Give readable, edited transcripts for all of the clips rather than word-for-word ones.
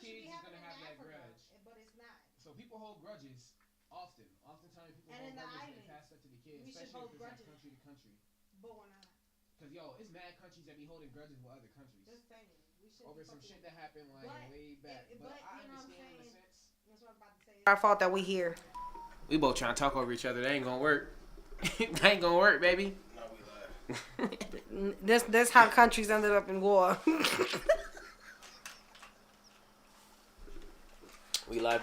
kids is gonna have that grudge. But it's not. So people hold grudges often. Oftentimes people And hold in the grudges and islands, pass that to the kids, we should especially if hold it's like grudges, country to country. but we're not. Cause it's mad countries that be holding grudges with other countries Just saying, we should over be some shit fucking. that happened like way back. But But I you know what I'm understand in a saying. sense. That's what I was about to say. Our fault that we here. We both trying to talk over each other. That ain't gonna work. That ain't gonna work, baby. No, we live. This how countries ended up in war. We live.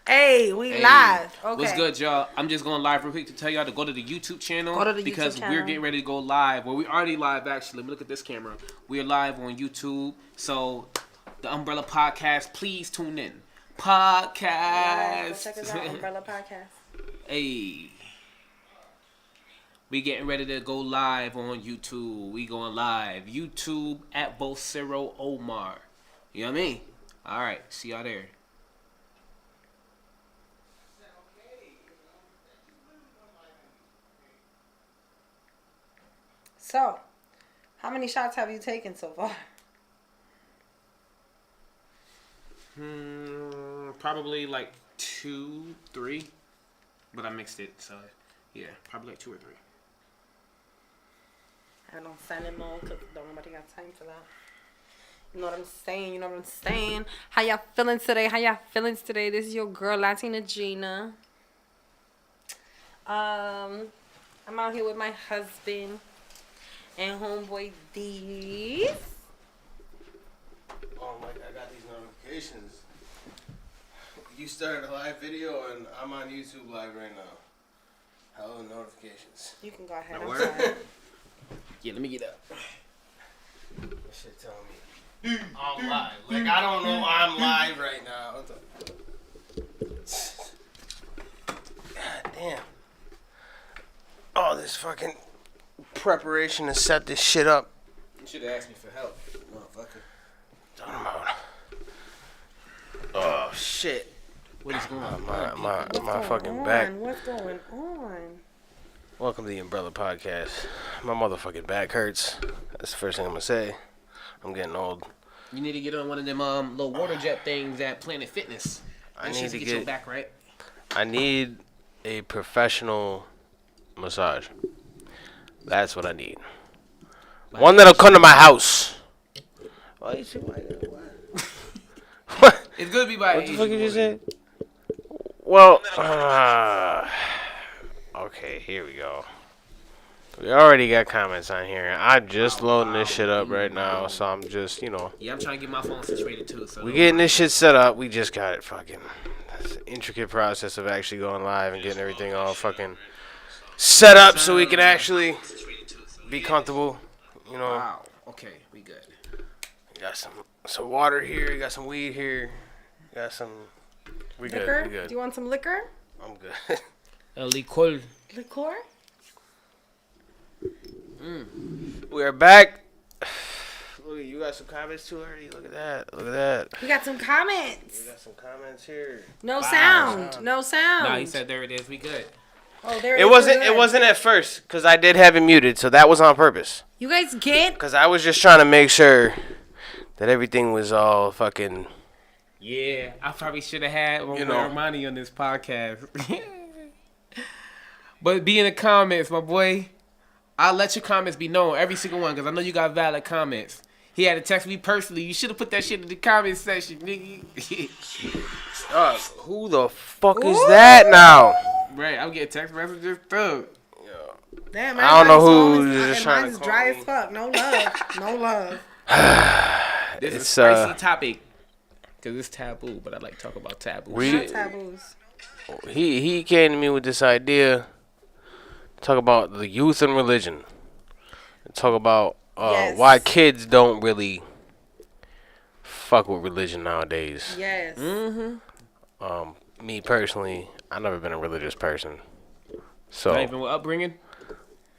Hey, we Hey, live. Okay. What's good, y'all? I'm just going live real quick to tell y'all to go to the YouTube channel. Go to the because YouTube we're channel. getting ready to go live. Well, we already live, actually. Let me look at this camera. We are live on YouTube. So, the Umbrella Podcast, please tune in. Podcast. Yeah, check us out, Umbrella Podcast. Hey. We getting ready to go live on YouTube. We going live. YouTube at Vocero Omar. You know what I mean? All right. See y'all there. So, how many shots have you taken so far? Probably like 2, 3. But I mixed it, so yeah, probably like 2 or 3. I don't send it mode because don't nobody got time for that. You know what I'm saying? How y'all feeling today? This is your girl, Latina Gina. I'm out here with my husband and homeboy D's. Oh my god, I got these notifications. You started a live video and I'm on YouTube live right now. Hello, notifications. You can go ahead. No I'm word? sorry. Yeah, let me get up. That shit telling me I'm live. Like, I don't know I'm live right now. God damn. All this fucking preparation to set this shit up. You should have asked me for help, motherfucker. Talking about. Oh shit. What is going on? My fucking back. What's going on? Welcome to the Umbrella Podcast. My motherfucking back hurts. That's the first thing I'm gonna say. I'm getting old. You need to get on one of them little water jet things at Planet Fitness. I That need shit to get your get. back right. I need a professional massage. That's what I need. One that'll come to my house. Why you say what? It's good to be by What the Asian fuck you just woman. said? Well, okay, here we go. We already got comments on here. I'm just loading this shit up right now, so I'm just, Yeah, I'm trying to get my phone situated too. So we getting this shit set up. We just got it fucking. That's an intricate process of actually going live and getting everything all fucking set up so we can actually be comfortable. Wow. Okay, we good. You got some water here. You got some weed here. You got some. We good. Liquor? We good. Do you want some liquor? I'm good. Licor. Liquor? We are back. Look, you got some comments too already. Look at that. Look at that. We got some comments. We got some comments here. No Wow. sound. No sound. Nah, he said there it is. We good. Oh, there It wasn't. It wasn't at first because I did have it muted, so that was on purpose. You guys get? Because I was just trying to make sure that everything was all fucking. Yeah, I probably should have had Armani on this podcast. But be in the comments, my boy. I'll let your comments be known, every single one, because I know you got valid comments. He had to text me personally. You should have put that shit in the comment section, nigga. Who the fuck is that now? Right, I'm getting text messages too. Damn, I don't know who's just trying to mine's call dry me. as fuck. No love. No love. This is It's, spicy topic. Because it's taboo, but I like to talk about taboo We- No shit. taboos. He came to me with this idea. Talk about the youth and religion. Talk about Yes. why kids don't really fuck with religion nowadays. Yes. Mm-hmm. Me personally, I've never been a religious person. Not So, even with upbringing?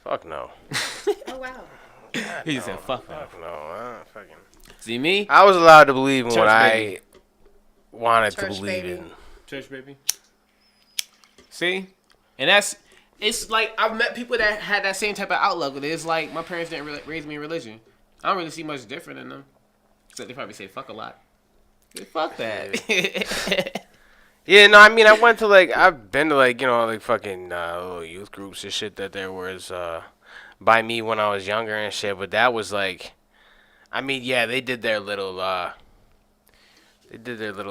fuck no. Oh, wow. He just said, fuck no. Fuck no. Fucking. See me? I was allowed to believe in Church what baby. I wanted to Church believe baby. in. Church baby. See? And it's like, I've met people that had that same type of outlook. It's like, my parents didn't raise me in religion. I don't really see much different in them. Except they probably say fuck a lot. Fuck that. Yeah, no, I mean, I've been to, like, like, fucking little youth groups and shit that there was by me when I was younger and shit, but that was, like, I mean, yeah, they did their little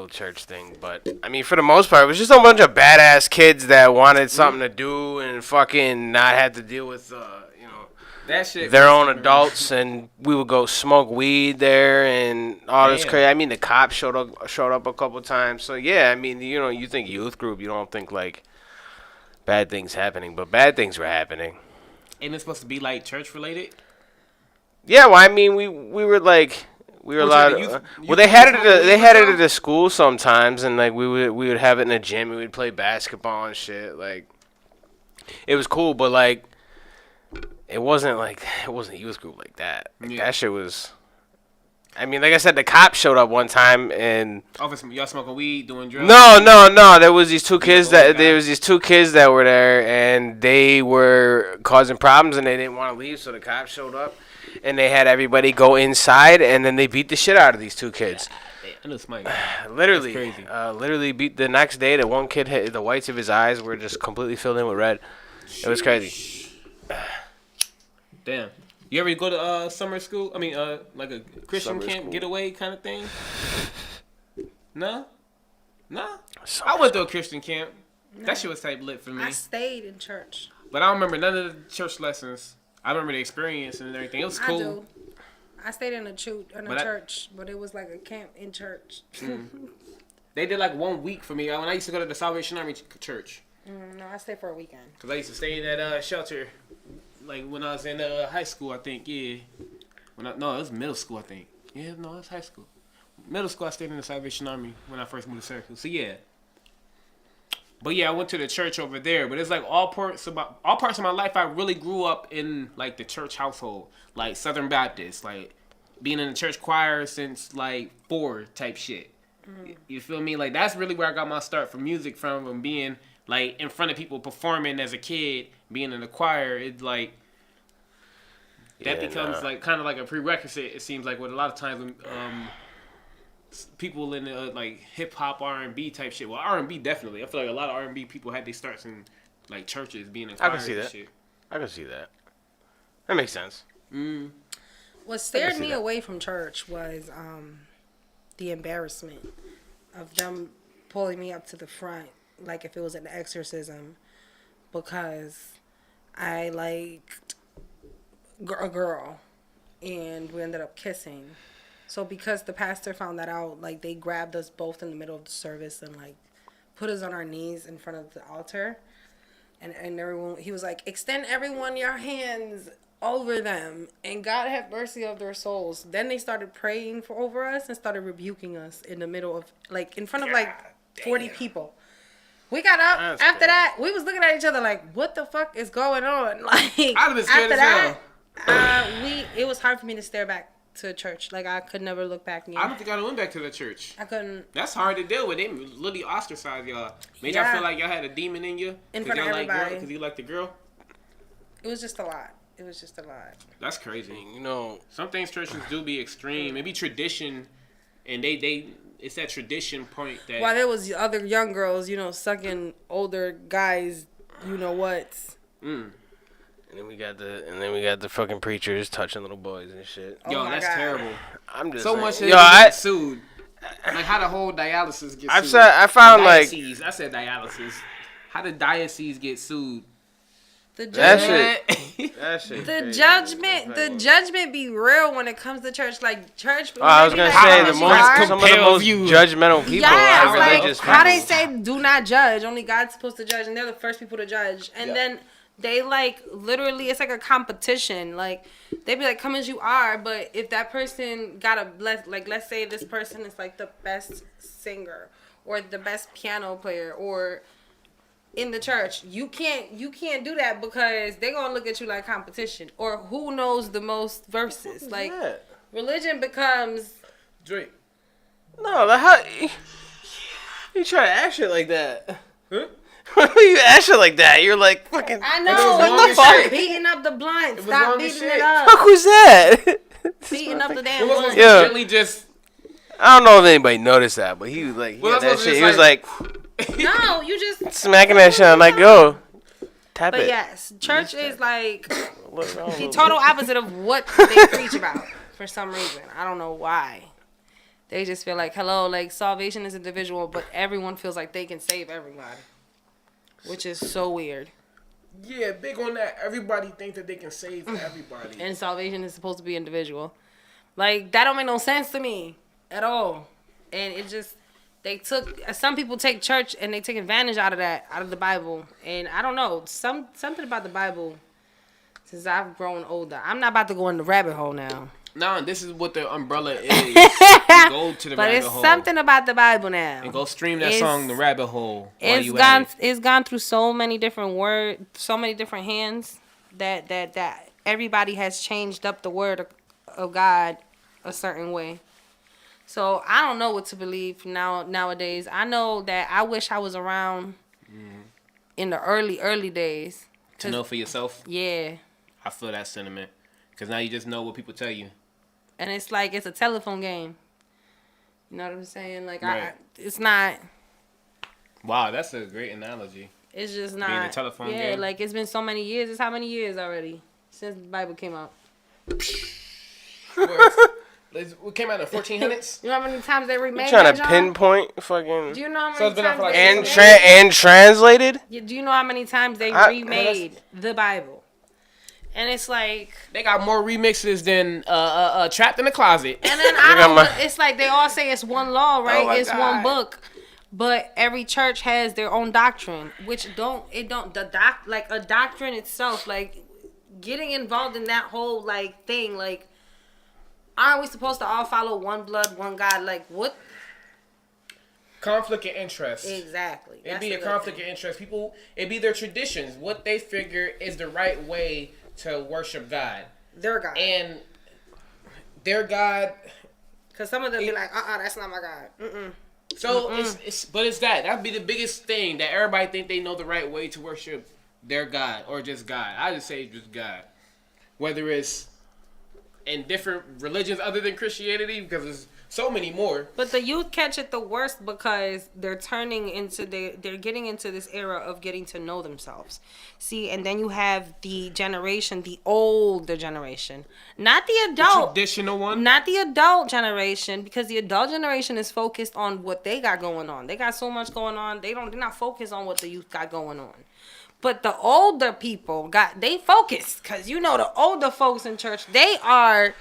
church thing, but, I mean, for the most part, it was just a bunch of badass kids that wanted something to do and fucking not have to deal with, that shit. their own adults, and we would go smoke weed there and all this crazy. I mean, the cops showed up a couple times. So yeah, I mean, you think youth group, you don't think like bad things happening, but bad things were happening. Ain't it supposed to be like church related? Yeah, well, I mean, we were allowed. Well, they had it at the school sometimes, and like we would have it in the gym. We would play basketball and shit. Like, it was cool, but like. It wasn't youth group like that. Like, that shit was. I mean, like I said, the cops showed up one time and. Y'all smoking weed, doing drugs? No. There was these two kids that were there, and they were causing problems, and they didn't want to leave, so the cops showed up, and they had everybody go inside, and then they beat the shit out of these two kids. I know Smite. Literally, That's crazy. Literally beat the next day. The one kid hit the whites of his eyes were just completely filled in with red. It was crazy. Damn. You ever go to summer school? I mean, like a Christian Summer camp school. getaway kind of thing? No? I went to a Christian camp. No. That shit was type lit for me. I stayed in church. But I don't remember none of the church lessons. I remember the experience and everything. It was cool. I do. I stayed in a church, but it was like a camp in church. They did like 1 week for me when I used to go to the Salvation Army church. No, I stayed for a weekend. Because I used to stay in that shelter. Like when I was in high school, I think, yeah. No, it was middle school, I think. Yeah, no, it was high school. Middle school, I stayed in the Salvation Army when I first moved to Syracuse. So yeah. But yeah, I went to the church over there. But it's like all parts of my life, I really grew up in like the church household, like Southern Baptist, like being in the church choir since like 4 type shit. You feel me? Like that's really where I got my start from music from being like in front of people performing as a kid, being in the choir. It's like that becomes like kind of like a prerequisite. It seems like with a lot of times people in the like hip hop R&B type shit. Well, R&B definitely. I feel like a lot of R&B people had their starts in like churches, being in choir. I can see that. Shit. I can see that. That makes sense. What scared me away from church was the embarrassment of them pulling me up to the front, like if it was an exorcism, because I liked a girl, and we ended up kissing. So because the pastor found that out, like they grabbed us both in the middle of the service and like put us on our knees in front of the altar, and everyone, he was like, extend everyone your hands over them, and God have mercy of their souls. Then they started praying over us and started rebuking us in the middle of like in front of like 40 people. We got up after that. We was looking at each other like, what the fuck is going on? Like I'd have been scared as hell. It was hard for me to stare back to church. Like I could never look back. I don't think I went back to the church. I couldn't. That's hard to deal with. They literally ostracized y'all. Made y'all feel like y'all had a demon in you. In front of everybody. Because you like the girl. It was just a lot. That's crazy. You know, some things churches do be extreme. It be tradition, and it's that tradition point that. While there was other young girls, sucking older guys, what. And then we got the fucking preachers touching little boys and shit. Yo, that's terrible. I'm just so saying. much get sued. Like how the whole dialysis get sued. I found diocese. I said dialysis. How did diocese get sued? The judgment, the judgment be real when it comes to church. Like church. I was gonna say some of the most judgmental people are religious. How they say do not judge. Only God's supposed to judge, and they're the first people to judge. And then they like literally, it's like a competition. Like they be like, come as you are. But if that person got let's say this person is like the best singer or the best piano player or in the church, you can't do that because they're gonna look at you like competition or who knows the most verses. Like religion becomes Drake. No, how you try to act shit like that? Huh? When you act shit like that, you're like fucking. I know. What the fuck? Beating up the blinds. Stop beating it up. Fuck was that? Beating up the damn blinds. Yeah. Really just. I don't know if anybody noticed that, but he was like, that shit. He was like, no, you just smacking that shit. I'm like, yo, tap it. But yes, church is like the total opposite of what they preach about for some reason. I don't know why. They just feel like, hello, like salvation is individual, but everyone feels like they can save everybody, which is so weird. Yeah, big on that. Everybody think that they can save everybody. And salvation is supposed to be individual. Like, that don't make no sense to me at all. And it just, some people take church and they take advantage out of that, out of the Bible. And I don't know, something about the Bible, since I've grown older. I'm not about to go in the rabbit hole now. No, this is what the umbrella is. You go to the but rabbit hole. But it's something about the Bible now. And go stream that song, The Rabbit Hole. It's gone through so many different words, so many different hands that everybody has changed up the word of God a certain way. So I don't know what to believe nowadays. I know that I wish I was around in the early days. To know for yourself? Yeah. I feel that sentiment. Because now you just know what people tell you. And it's like, it's a telephone game. You know what I'm saying? Like, right. It's not. Wow, that's a great analogy. It's just not. Being a telephone game. Yeah, like, it's been so many years. It's how many years already since the Bible came out? We came out in the 1400s. You know how many times they remade it? You trying to pinpoint fucking... Do you know how many times like and translated? Do you know how many times they remade the Bible? And it's like... They got more remixes than Trapped in the Closet. And then it's like they all say it's one law, right? Oh it's one book. But every church has their own doctrine, which a doctrine itself, like, getting involved in that whole, like, thing, like, aren't we supposed to all follow one blood, one God? Like, what? Conflict of interest. Exactly. It'd be a conflict of interest. People, it'd be their traditions, what they figure is the right way to worship God. Their God. And their God. Because some of them be like, that's not my God. Mm-mm. So it's that. That'd be the biggest thing, that everybody think they know the right way to worship their God or just God. I just say just God. Whether it's in different religions other than Christianity, because there's so many more. But the youth catch it the worst because they're getting into this era of getting to know themselves. See, and then you have the older generation, not the adult, the traditional one, not the adult generation, because the adult generation is focused on what they got going on. They got so much going on. They're not focused on what the youth got going on. But the older people they focused, because the older folks in church, they are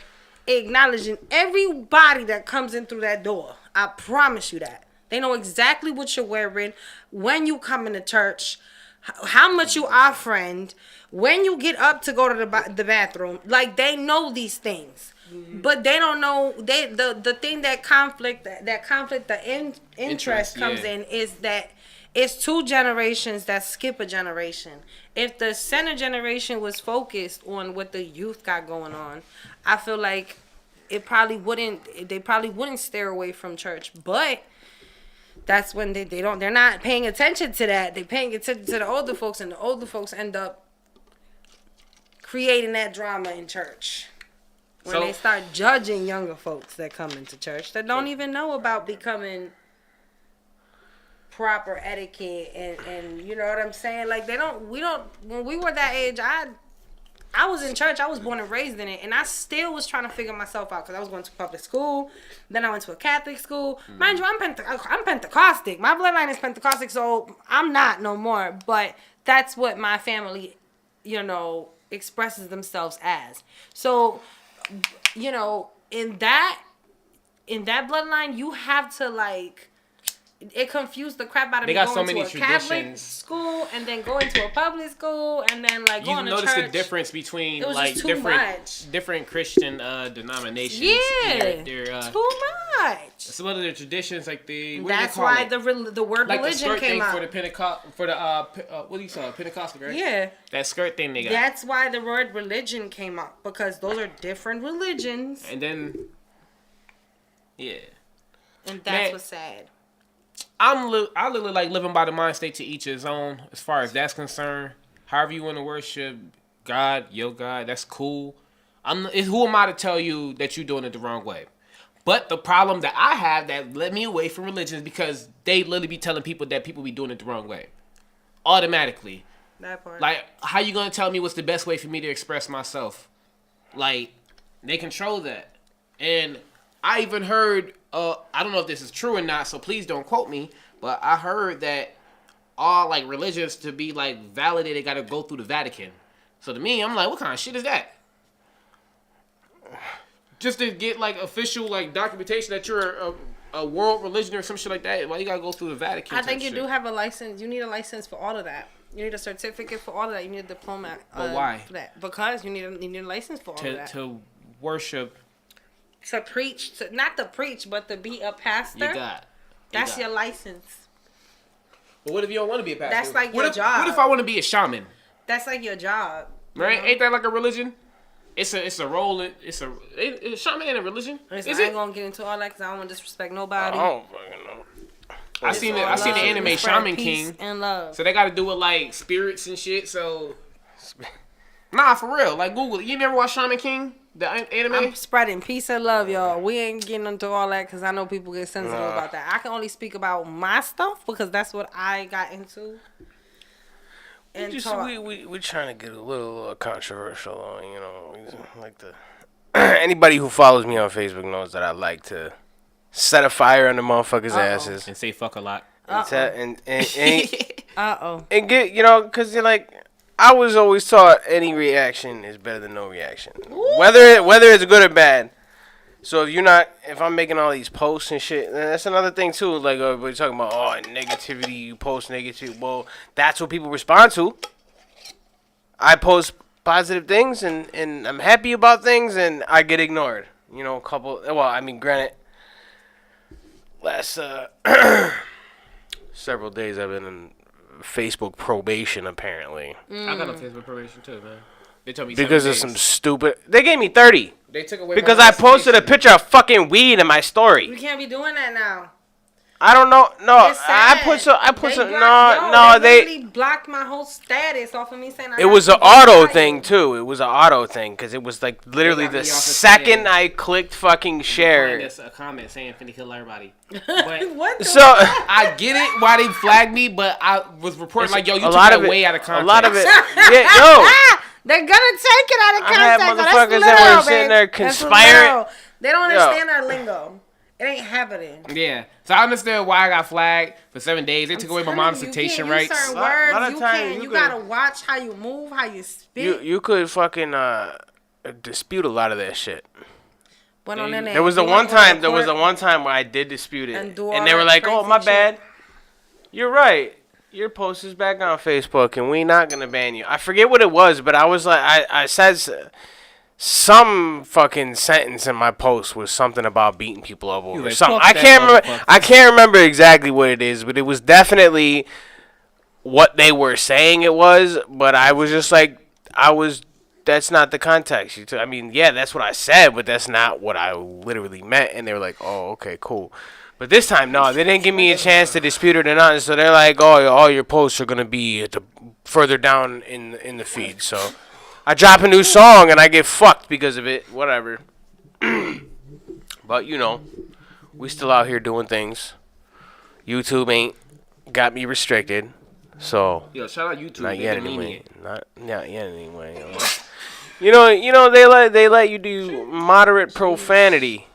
acknowledging everybody that comes in through that door. I promise you that. They know exactly what you're wearing, when you come into church, how much you offering, when you get up to go to the bathroom. Like, they know these things. Mm-hmm. But they don't know, the thing that the interest comes in is that it's two generations that skip a generation. If the center generation was focused on what the youth got going on, I feel like they probably wouldn't steer away from church. But that's when they're not paying attention to that. They're paying attention to the older folks, and the older folks end up creating that drama in church. When they start judging younger folks that come into church that don't even know about becoming proper etiquette and you know what I'm saying? Like, when we were that age, I was in church. I was born and raised in it, and I still was trying to figure myself out because I was going to public school. Then I went to a Catholic school. Mind you, I'm Pentecostic. My bloodline is Pentecostic, so I'm not no more. But that's what my family, expresses themselves as. So, in that bloodline, you have to it confused the crap out of me going to a Catholic school and then going to a public school and then going to church. You notice the difference between different Christian denominations. Yeah, too much. Some of their traditions, that's why the word religion came out. For the Pentecost, what do you say, Pentecostal, right? Yeah, that skirt thing they got. That's why the word religion came up, because those are different religions. And then, yeah, and that's what's sad. I literally like living by the mind state, to each his own, as far as that's concerned. However you want to worship God, your God, that's cool. Who am I to tell you that you're doing it the wrong way? But the problem that I have that led me away from religion is because they literally be telling people that people be doing it the wrong way. Automatically. That part. Like, how you gonna tell me what's the best way for me to express myself? Like, they control that. And I even heard, I don't know if this is true or not, so please don't quote me, but I heard that all, like, religions to be, like, validated, gotta go through the Vatican. So to me, I'm like, what kind of shit is that? Just to get, like, official, like, documentation that you're a world religion or some shit like that, why you gotta go through the Vatican? I think you do have a license. You need a license for all of that. You need a certificate for all of that. You need a diploma. But why? For that. Because you need a license for all of that. To worship. To preach. Not to preach, but to be a pastor. That's your license. But what if you don't want to be a pastor? That's like your job. What if I want to be a shaman? That's like your job. Right? Ain't that like a religion? It's a role. Shaman ain't a religion. I ain't gonna get into all that because I don't want to disrespect nobody. I don't fucking know. I seen the anime Shaman King. And love. So they got to do with like spirits and shit. So nah, for real. Like Google it. You never watched Shaman King? The anime? I'm spreading peace and love, y'all. We ain't getting into all that because I know people get sensitive about that. I can only speak about my stuff because that's what I got into. And we trying to get a little controversial, you know. Like anybody who follows me on Facebook knows that I like to set a fire under motherfuckers' asses and say fuck a lot. And get, you know, because you're like, I was always taught any reaction is better than no reaction, whether it's good or bad. So if I'm making all these posts and shit, that's another thing too. Like we're talking about, negativity. You post negative. Well, that's what people respond to. I post positive things and I'm happy about things and I get ignored. You know, granted, last several days I've been in Facebook probation apparently. I got on Facebook probation too, man. They told me because of some stupid. They gave me 30. They took away because I posted a picture of fucking weed in my story. You can't be doing that now. I don't know. No, I put some. They really blocked my whole status off of me saying. It was an auto thing too. It was an auto thing because it was like literally the second I clicked fucking share. That's a comment saying finna kill everybody. But what? So I get it why they flagged me, but I was reporting like, yo, you took that way out of context. A lot of it, yeah, yo. They're gonna take it out of context. I had motherfuckers that were sitting there conspiring. They don't understand our lingo. It ain't happening. Yeah. So I understand why I got flagged for 7 days. They took away my monetization rights. Certain words. You gotta watch how you move, how you speak. You could fucking dispute a lot of that shit. There was the one time where I did dispute it, and they were like, "Oh, my bad. You're right. Your post is back on Facebook, and we not gonna ban you." I forget what it was, but I was like, I said some fucking sentence in my post was something about beating people up or something. I can't remember exactly what it is, but it was definitely what they were saying it was. But I was just like, that's not the context. I mean, yeah, that's what I said, but that's not what I literally meant. And they were like, oh, okay, cool. But this time, no, they didn't give me a chance to dispute it or nothing. So they're like, oh, all your posts are gonna be further down in the feed. So I drop a new song and I get fucked because of it. Whatever. But you know, we still out here doing things. YouTube ain't got me restricted. So yo, shout out YouTube. Not yet anyway. Not yet anyway. You know they let you do moderate profanity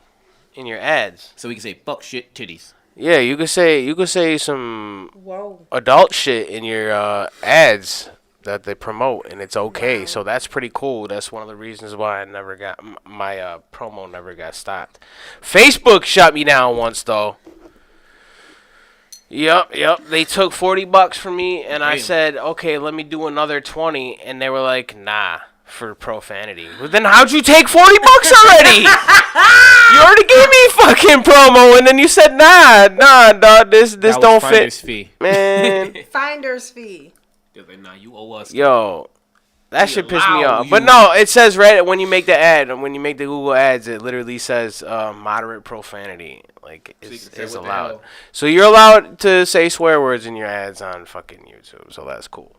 in your ads. So we can say fuck shit titties. Yeah, you could say some adult shit in your ads that they promote, and it's okay. Wow. So that's pretty cool. That's one of the reasons why I never got my promo never got stopped. Facebook shut me down once though. Yep. They took $40 from me, and I said, okay, let me do another 20, and they were like, nah, for profanity. Well, then how'd you take $40 already? You already gave me fucking promo, and then you said, nah, dog, this don't fit. Finder's fee. Man. Finder's fee. They're like, nah, you owe us. Yo, that shit pissed me off. But no, it says right when you make the ad, when you make the Google ads, it literally says moderate profanity. Like, it's allowed. So you're allowed to say swear words in your ads on fucking YouTube. So that's cool.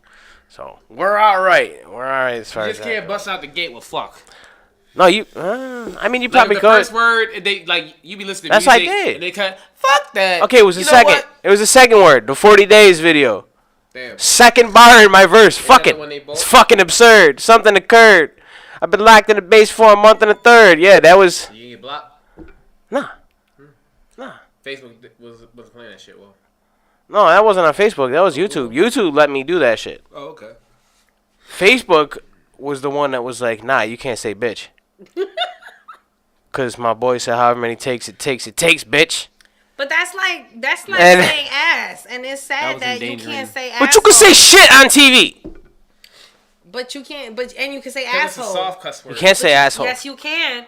So we're all right. We're all right as far as you just can't bust out the gate with fuck. No, you. I mean, you like probably the could. First word, they like you be listening to That's music. what I did. And they cut. Fuck that. Okay, it was the second. It was the second word. The 40 days video. Damn. Second bar in my verse. Fuck it. It's fucking absurd. Something occurred. I've been locked in the base for a month and a third. Yeah, that was. You get blocked? Nah. Facebook was playing that shit. Well. No, that wasn't on Facebook. That was YouTube. YouTube let me do that shit. Oh, okay. Facebook was the one that was like, nah, you can't say bitch. Because my boy said however many takes it takes, bitch. But that's like saying ass. And it's sad that you can't say ass. But you can say shit on TV. But you can't. And you can say asshole. It's a soft cuss word. You can't say asshole. Yes, you can.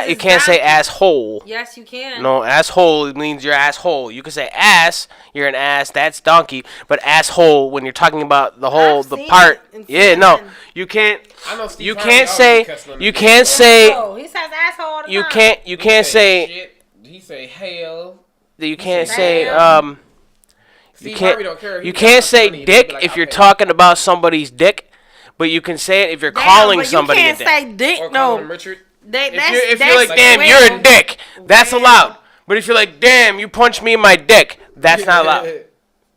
You can't say asshole. Yes, you can. No, asshole means you're asshole. You can say ass, you're an ass, that's donkey. But asshole, when you're talking about the whole, the part. Yeah, no. You can't. I know Steve you Harvey can't say. You can't say. He says asshole all the you time. can't. You can't say. Shit. He say hell. You can't say. Steve Harvey don't care. You can't say dick if you're talking about somebody's dick, but you can say it if you're calling somebody a dick. You can't say dick. Or no. call him Richard. If you're like, damn, you're a dick, that's allowed. But if you're like, damn, you punched me in my dick, that's not allowed.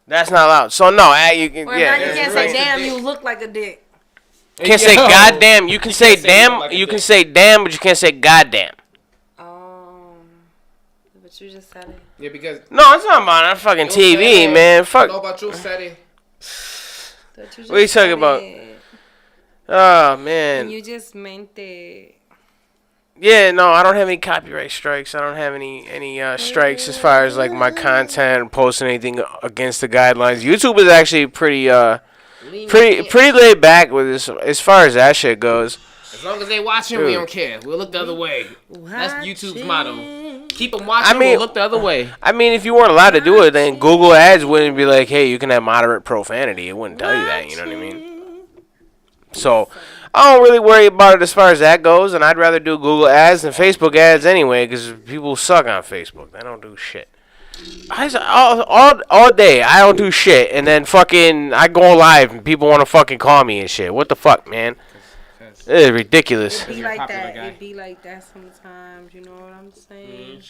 That's not allowed. So no, you can. You can't say damn, you look like a dick. You can't say goddamn. You can say damn. You can say damn, but you can't say goddamn. But you just said it. Yeah, because no, it's not about that fucking TV, man. Fuck. I know about you, Sadie. What are you talking about? Oh man. And you just meant it. Yeah, no, I don't have any copyright strikes. I don't have any strikes as far as like my content, posting anything against the guidelines. YouTube is actually pretty laid back with this as far as that shit goes. As long as they watching, we don't care. We'll look the other way. That's YouTube's motto. Keep them watching. We'll look the other way. I mean, if you weren't allowed to do it, then Google Ads wouldn't be like, hey, you can have moderate profanity. It wouldn't tell you that. You know what I mean? So I don't really worry about it as far as that goes, and I'd rather do Google ads than Facebook ads anyway, because people suck on Facebook. They don't do shit. All day, I don't do shit, and then fucking I go live and people want to fucking call me and shit. What the fuck, man? It is ridiculous. It be like that. It be like that sometimes. You know what I'm saying?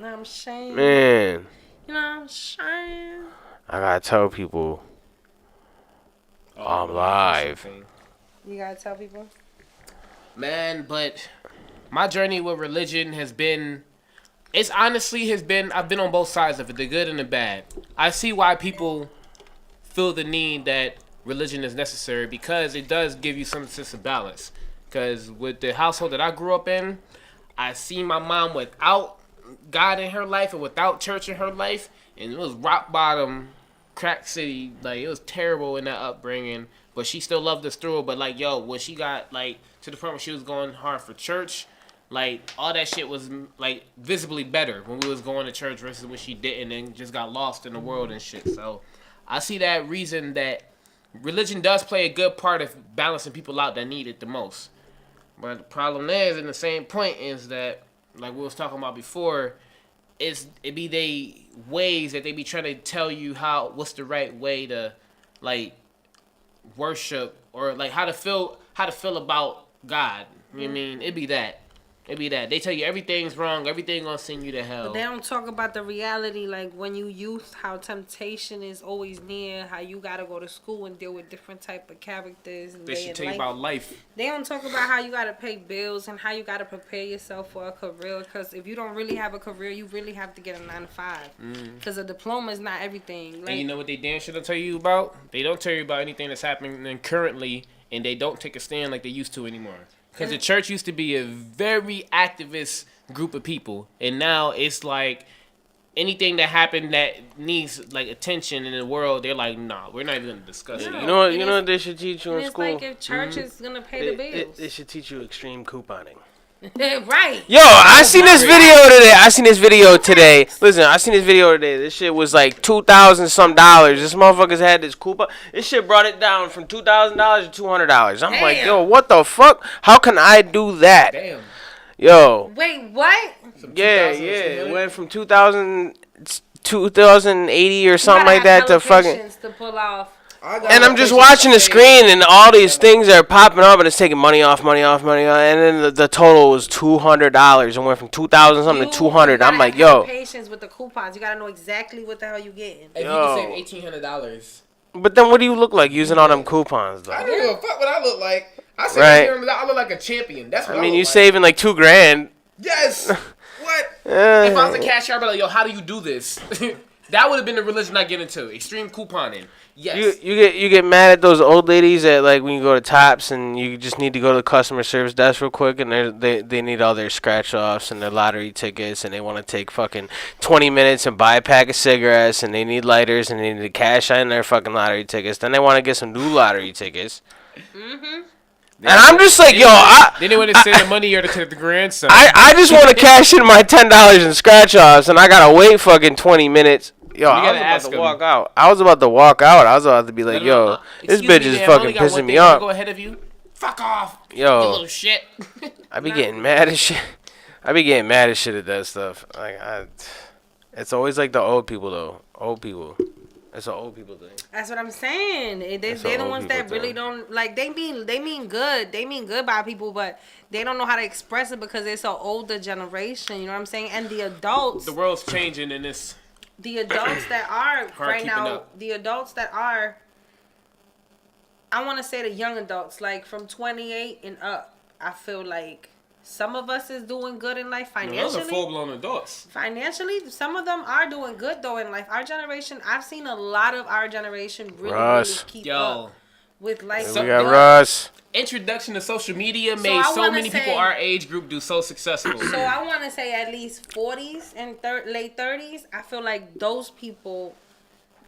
No, I'm saying. Man. You know what I'm saying? I gotta tell people I'm live. You gotta tell people? Man, but my journey with religion has been, I've been on both sides of it, the good and the bad. I see why people feel the need that religion is necessary, because it does give you some sense of balance. Because with the household that I grew up in, I see my mom without God in her life and without church in her life, and it was rock bottom, crack city. Like, it was terrible in that upbringing. But she still loved us through it. But, like, when she got, like, to the point where she was going hard for church, like, all that shit was, like, visibly better when we was going to church versus when she didn't and just got lost in the world and shit. So, I see that reason that religion does play a good part of balancing people out that need it the most. But the problem is, in the same point, is that, like we was talking about before, it be they ways that they be trying to tell you what's the right way to, like, worship, or like how to feel about God. You know what I mean? It be that. They tell you everything's wrong, everything gonna send you to hell. But they don't talk about the reality, like when you youth, how temptation is always near, how you gotta go to school and deal with different type of characters. They should tell you about life. They don't talk about how you gotta pay bills and how you gotta prepare yourself for a career. Because if you don't really have a career, you really have to get a 9-to-5. Because a diploma is not everything. Like, and you know what they damn sure don't tell you about? They don't tell you about anything that's happening currently, and they don't take a stand like they used to anymore. Because the church used to be a very activist group of people, and now it's like anything that happened that needs like attention in the world, they're like, nah, we're not even gonna discuss it. You know what they should teach you in school? It's like if church is gonna pay the bills. They should teach you extreme couponing. Right. Yo, I seen this video today. Listen, I seen this video today. This shit was like $2,000 some. This motherfuckers had this coupon. This shit brought it down from $2,000 to $200. I'm like, yo, what the fuck? How can I do that? Damn. Yo. Wait, what? Yeah. It went from 2080 or something like that to fucking. To pull off. And I'm just watching the screen, and all these things are popping up, and it's taking money off, and then the total was $200. It went from 2,000 something to 200. I'm like, yo. Patience with the coupons. You gotta know exactly what the hell you getting. If you can save $1,800. But then, what do you look like using all them coupons, though? I don't give a fuck what I look like. I say I look like a champion. That's what I mean. You saving like $2,000. Yes. What? If I was a cashier, I'd be like, yo, how do you do this? That would have been the religion I get into. Extreme couponing. Yes. You get mad at those old ladies that like when you go to Tops and you just need to go to the customer service desk real quick and they need all their scratch offs and their lottery tickets and they want to take fucking 20 minutes and buy a pack of cigarettes and they need lighters and they need to cash in their fucking lottery tickets. Then they want to get some new lottery tickets. Mm-hmm. And I'm just like, yo, Then they want to send the money or to the grandson. I just want to cash in my $10 in scratch offs and I gotta wait fucking 20 minutes. Yo, I was about to walk out. I was about to be like, yo, this bitch is fucking pissing me off. Go ahead of you. Fuck off. Yo, you little shit. I be getting mad as shit. I be getting mad as shit at that stuff. Like, it's always like the old people though. Old people. It's an old people thing. That's what I'm saying. They're the ones that really don't like. They mean good. They mean good by people, but they don't know how to express it because it's an older generation. You know what I'm saying? And the adults. The world's changing in this. The adults that are right now, the adults that are, I want to say the young adults, like from 28 and up, I feel like some of us is doing good in life financially. Those are full-blown adults. Financially, some of them are doing good though in life. Our generation, I've seen a lot of our generation really keep up with life. We got Russ. Introduction to social media made so many people our age group do so successful. So I want to say at least 40s and late 30s. I feel like those people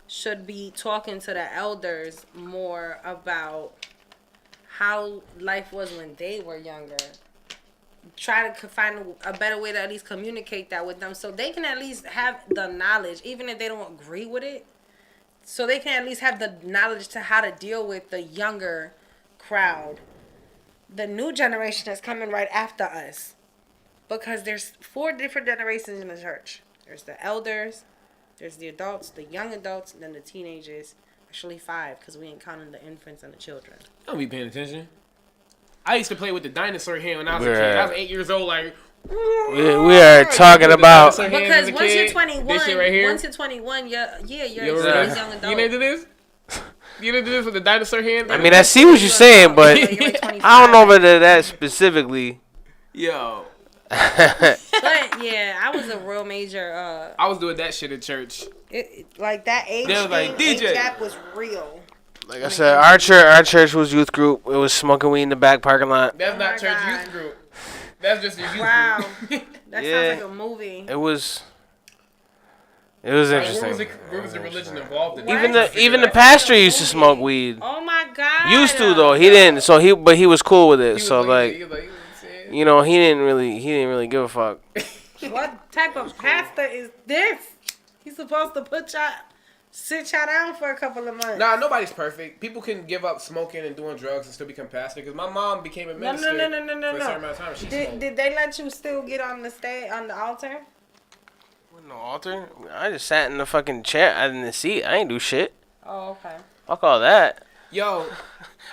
should be talking to the elders more about how life was when they were younger. Try to find a better way to at least communicate that with them so they can at least have the knowledge, even if they don't agree with it. So they can at least have the knowledge to how to deal with the younger crowd, the new generation that's coming right after us, because there's 4 different generations in the church. There's the elders, there's the adults, the young adults, and then the teenagers. Actually 5, because we ain't counting the infants and the children. Don't be paying attention. I used to play with the dinosaur hand when I was a kid. I was 8 years old, like. We are talking about because once you're 21, you're a young adult. You know do this? You know do this with the dinosaur hand? I mean, I see what you're saying, but I don't know whether that specifically. Yo. But yeah, I was a real major. I was doing that shit at church. Like that age gap was real. Like I said, our church was youth group. It was smoking weed in the back parking lot. That's not church youth group. That's just a youth group. That sounds like a movie. It was interesting. Where was the religion involved in even the pastor used to smoke weed. Oh my God. Used to though. He didn't. But he was cool with it. So like you know, he didn't really give a fuck. What type of pastor is this? He's supposed to sit y'all down for a couple of months. Nah, nobody's perfect. People can give up smoking and doing drugs and still become pastor. Because my mom became a minister for a certain amount of time. Did they let you still get on the altar? No altar. I just sat in the fucking chair. I didn't seat. I ain't do shit. Oh, okay. Fuck all that. Yo,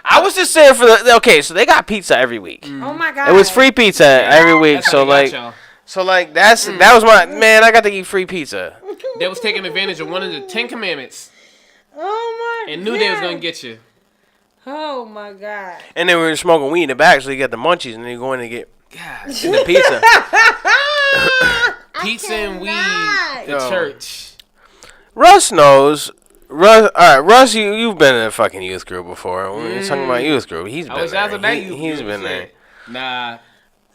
I was just saying so they got pizza every week. Oh my God. It was free pizza every week. So like that was my man. I got to eat free pizza. They was taking advantage of one of the 10 commandments. Oh my God. And knew they was gonna get you. Oh my God. And then we were smoking weed in the back, so you got the munchies, and then you go in and get the pizza. Pizza and weed. The church. Russ knows. Russ, you've been in a fucking youth group before. When you're talking about youth group, he's been there. He's been there. Nah.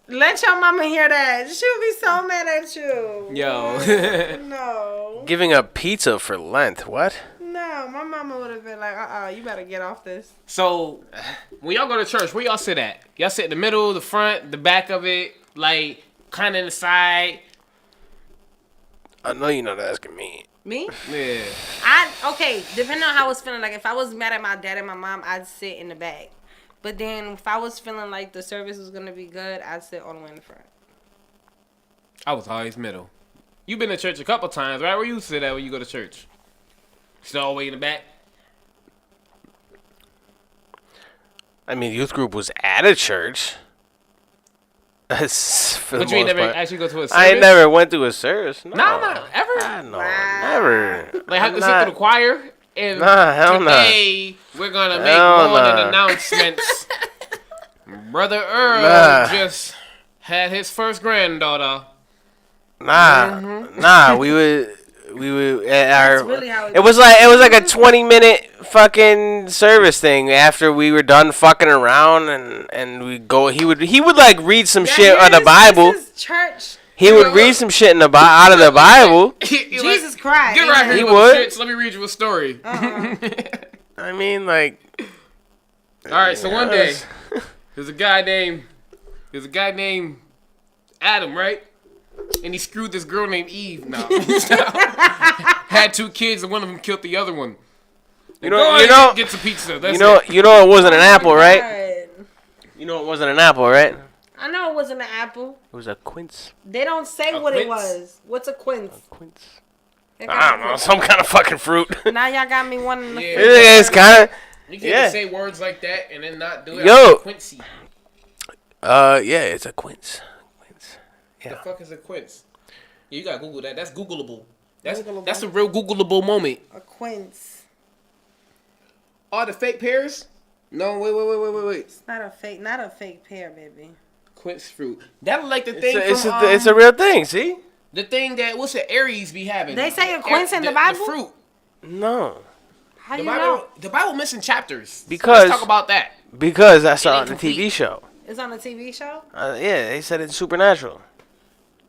Let your mama hear that. She'll be so mad at you. Yo. No. Giving up pizza for Lent. What? No, my mama would have been like, you better get off this. So, when y'all go to church, where y'all sit at? Y'all sit in the middle, the front, the back of it, like, kind of in the side? I know you're not asking me. Me? Yeah. Okay, depending on how I was feeling. Like, if I was mad at my dad and my mom, I'd sit in the back. But then if I was feeling like the service was going to be good, I'd sit all the way in the front. I was always middle. You've been to church a couple times, right? Where you sit at when you go to church? Sit all the way in the back? I mean, youth group was at a church. But you ain't never actually go to a service? I never went to a service. No, ever? No, never. Like, have to sit through the choir? And hell today, we're going to make morning announcements. Brother Earl just had his first granddaughter. Nah, we would That's really how it was like a 20-minute fucking service thing after we were done fucking around and we go he would like read some shit out of the Bible. This is church. He would read some shit out of the Bible. Jesus Christ. Get right here. He would. Shit, so let me read you a story. I mean, like. All right, so one day there's a guy named Adam, right? And he screwed this girl named Eve. No. Had 2 kids and one of them killed the other one. You know, get some pizza. That's you know it wasn't an apple, right? You know it wasn't an apple, right? I know it wasn't an apple. It was a quince. They don't say what it was. What's a quince? A quince. I don't know, some kind of fucking fruit. Now y'all got me wanting to. Yeah, it's kind of. You can't say words like that and then not do it. Yo. Quincy. Yeah, it's a quince. Yeah. The fuck is a quince? Yeah, you gotta Google that. That's Googleable. That's a real Googleable moment. A quince. Are the fake pears? No, wait. It's not a fake pear, baby. Quince fruit. That was like the thing it's a real thing, see? The thing that, what's the Aries be having? They say a quince in the Bible? The fruit. No. How do you know? The Bible missing chapters. Because let's talk about that. Because I saw it on the TV show. It's on a TV show? Yeah, they said it's supernatural.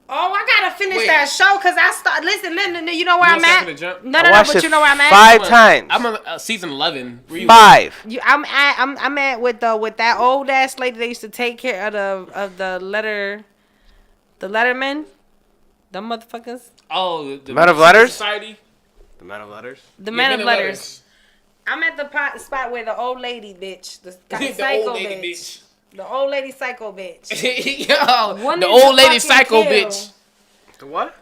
Oh, I gotta finish that show because I start. Listen, you know where I'm at? No, but you know where I'm at. 5 times. I'm on season 11. 5. I'm at with that old ass lady that used to take care of the lettermen, the motherfuckers. Oh, the Men of Letters. Society. The Men of Letters. The Men of Letters. I'm at the spot where the old lady bitch, the psycho bitch. The old lady psycho bitch. Yo, the old lady psycho bitch. The what?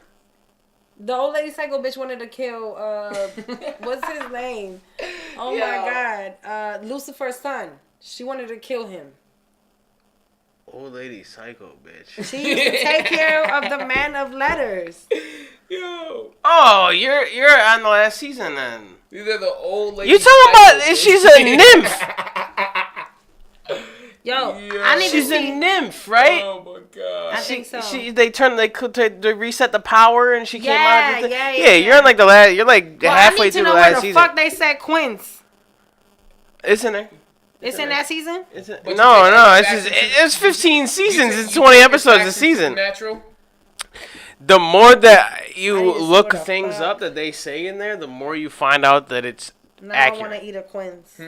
The old lady psycho bitch wanted to kill, what's his name? Oh my God. Lucifer's son. She wanted to kill him. Old lady psycho bitch. She used to take care of the Man of Letters. Yo. Oh, you're on the last season then. These are the old lady. You talking about she's a nymph. Yo, I need she's to see. a nymph, right? Oh my God. I think so. They reset the power and she came out. Yeah. You're on like the last. You're like halfway through the last season. Fuck, they said Quince. It's in there. It's in that season? No. It's 15 seasons. It's 20 episodes a season. Natural. The more that you look things up that they say in there, the more you find out that it's accurate. I want to eat a Quince.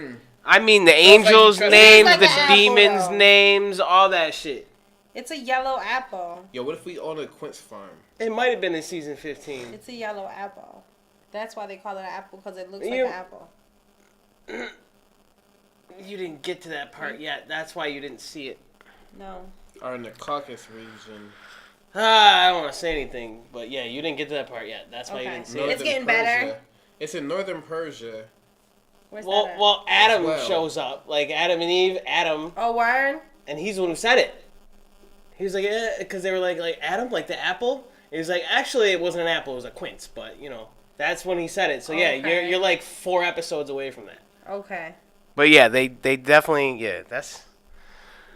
I mean, the angels' names, the demons' names, all that shit. It's a yellow apple. Yo, what if we own a quince farm? It might have been in season 15. It's a yellow apple. That's why they call it an apple, because it looks like an apple. You didn't get to that part yet. That's why you didn't see it. No. Or in the Caucasus region. I don't want to say anything, but yeah, you didn't get to that part yet. That's why you didn't see it. It's getting better. It's in northern Persia. Well, Adam shows up. Like, Adam and Eve, Adam. Oh, word? And he's the one who said it. He was like, because they were like, Adam, like the apple? He was like, actually, it wasn't an apple, it was a quince. But, that's when he said it. So, yeah, you're like 4 episodes away from that. Okay. But, yeah, they definitely, that's...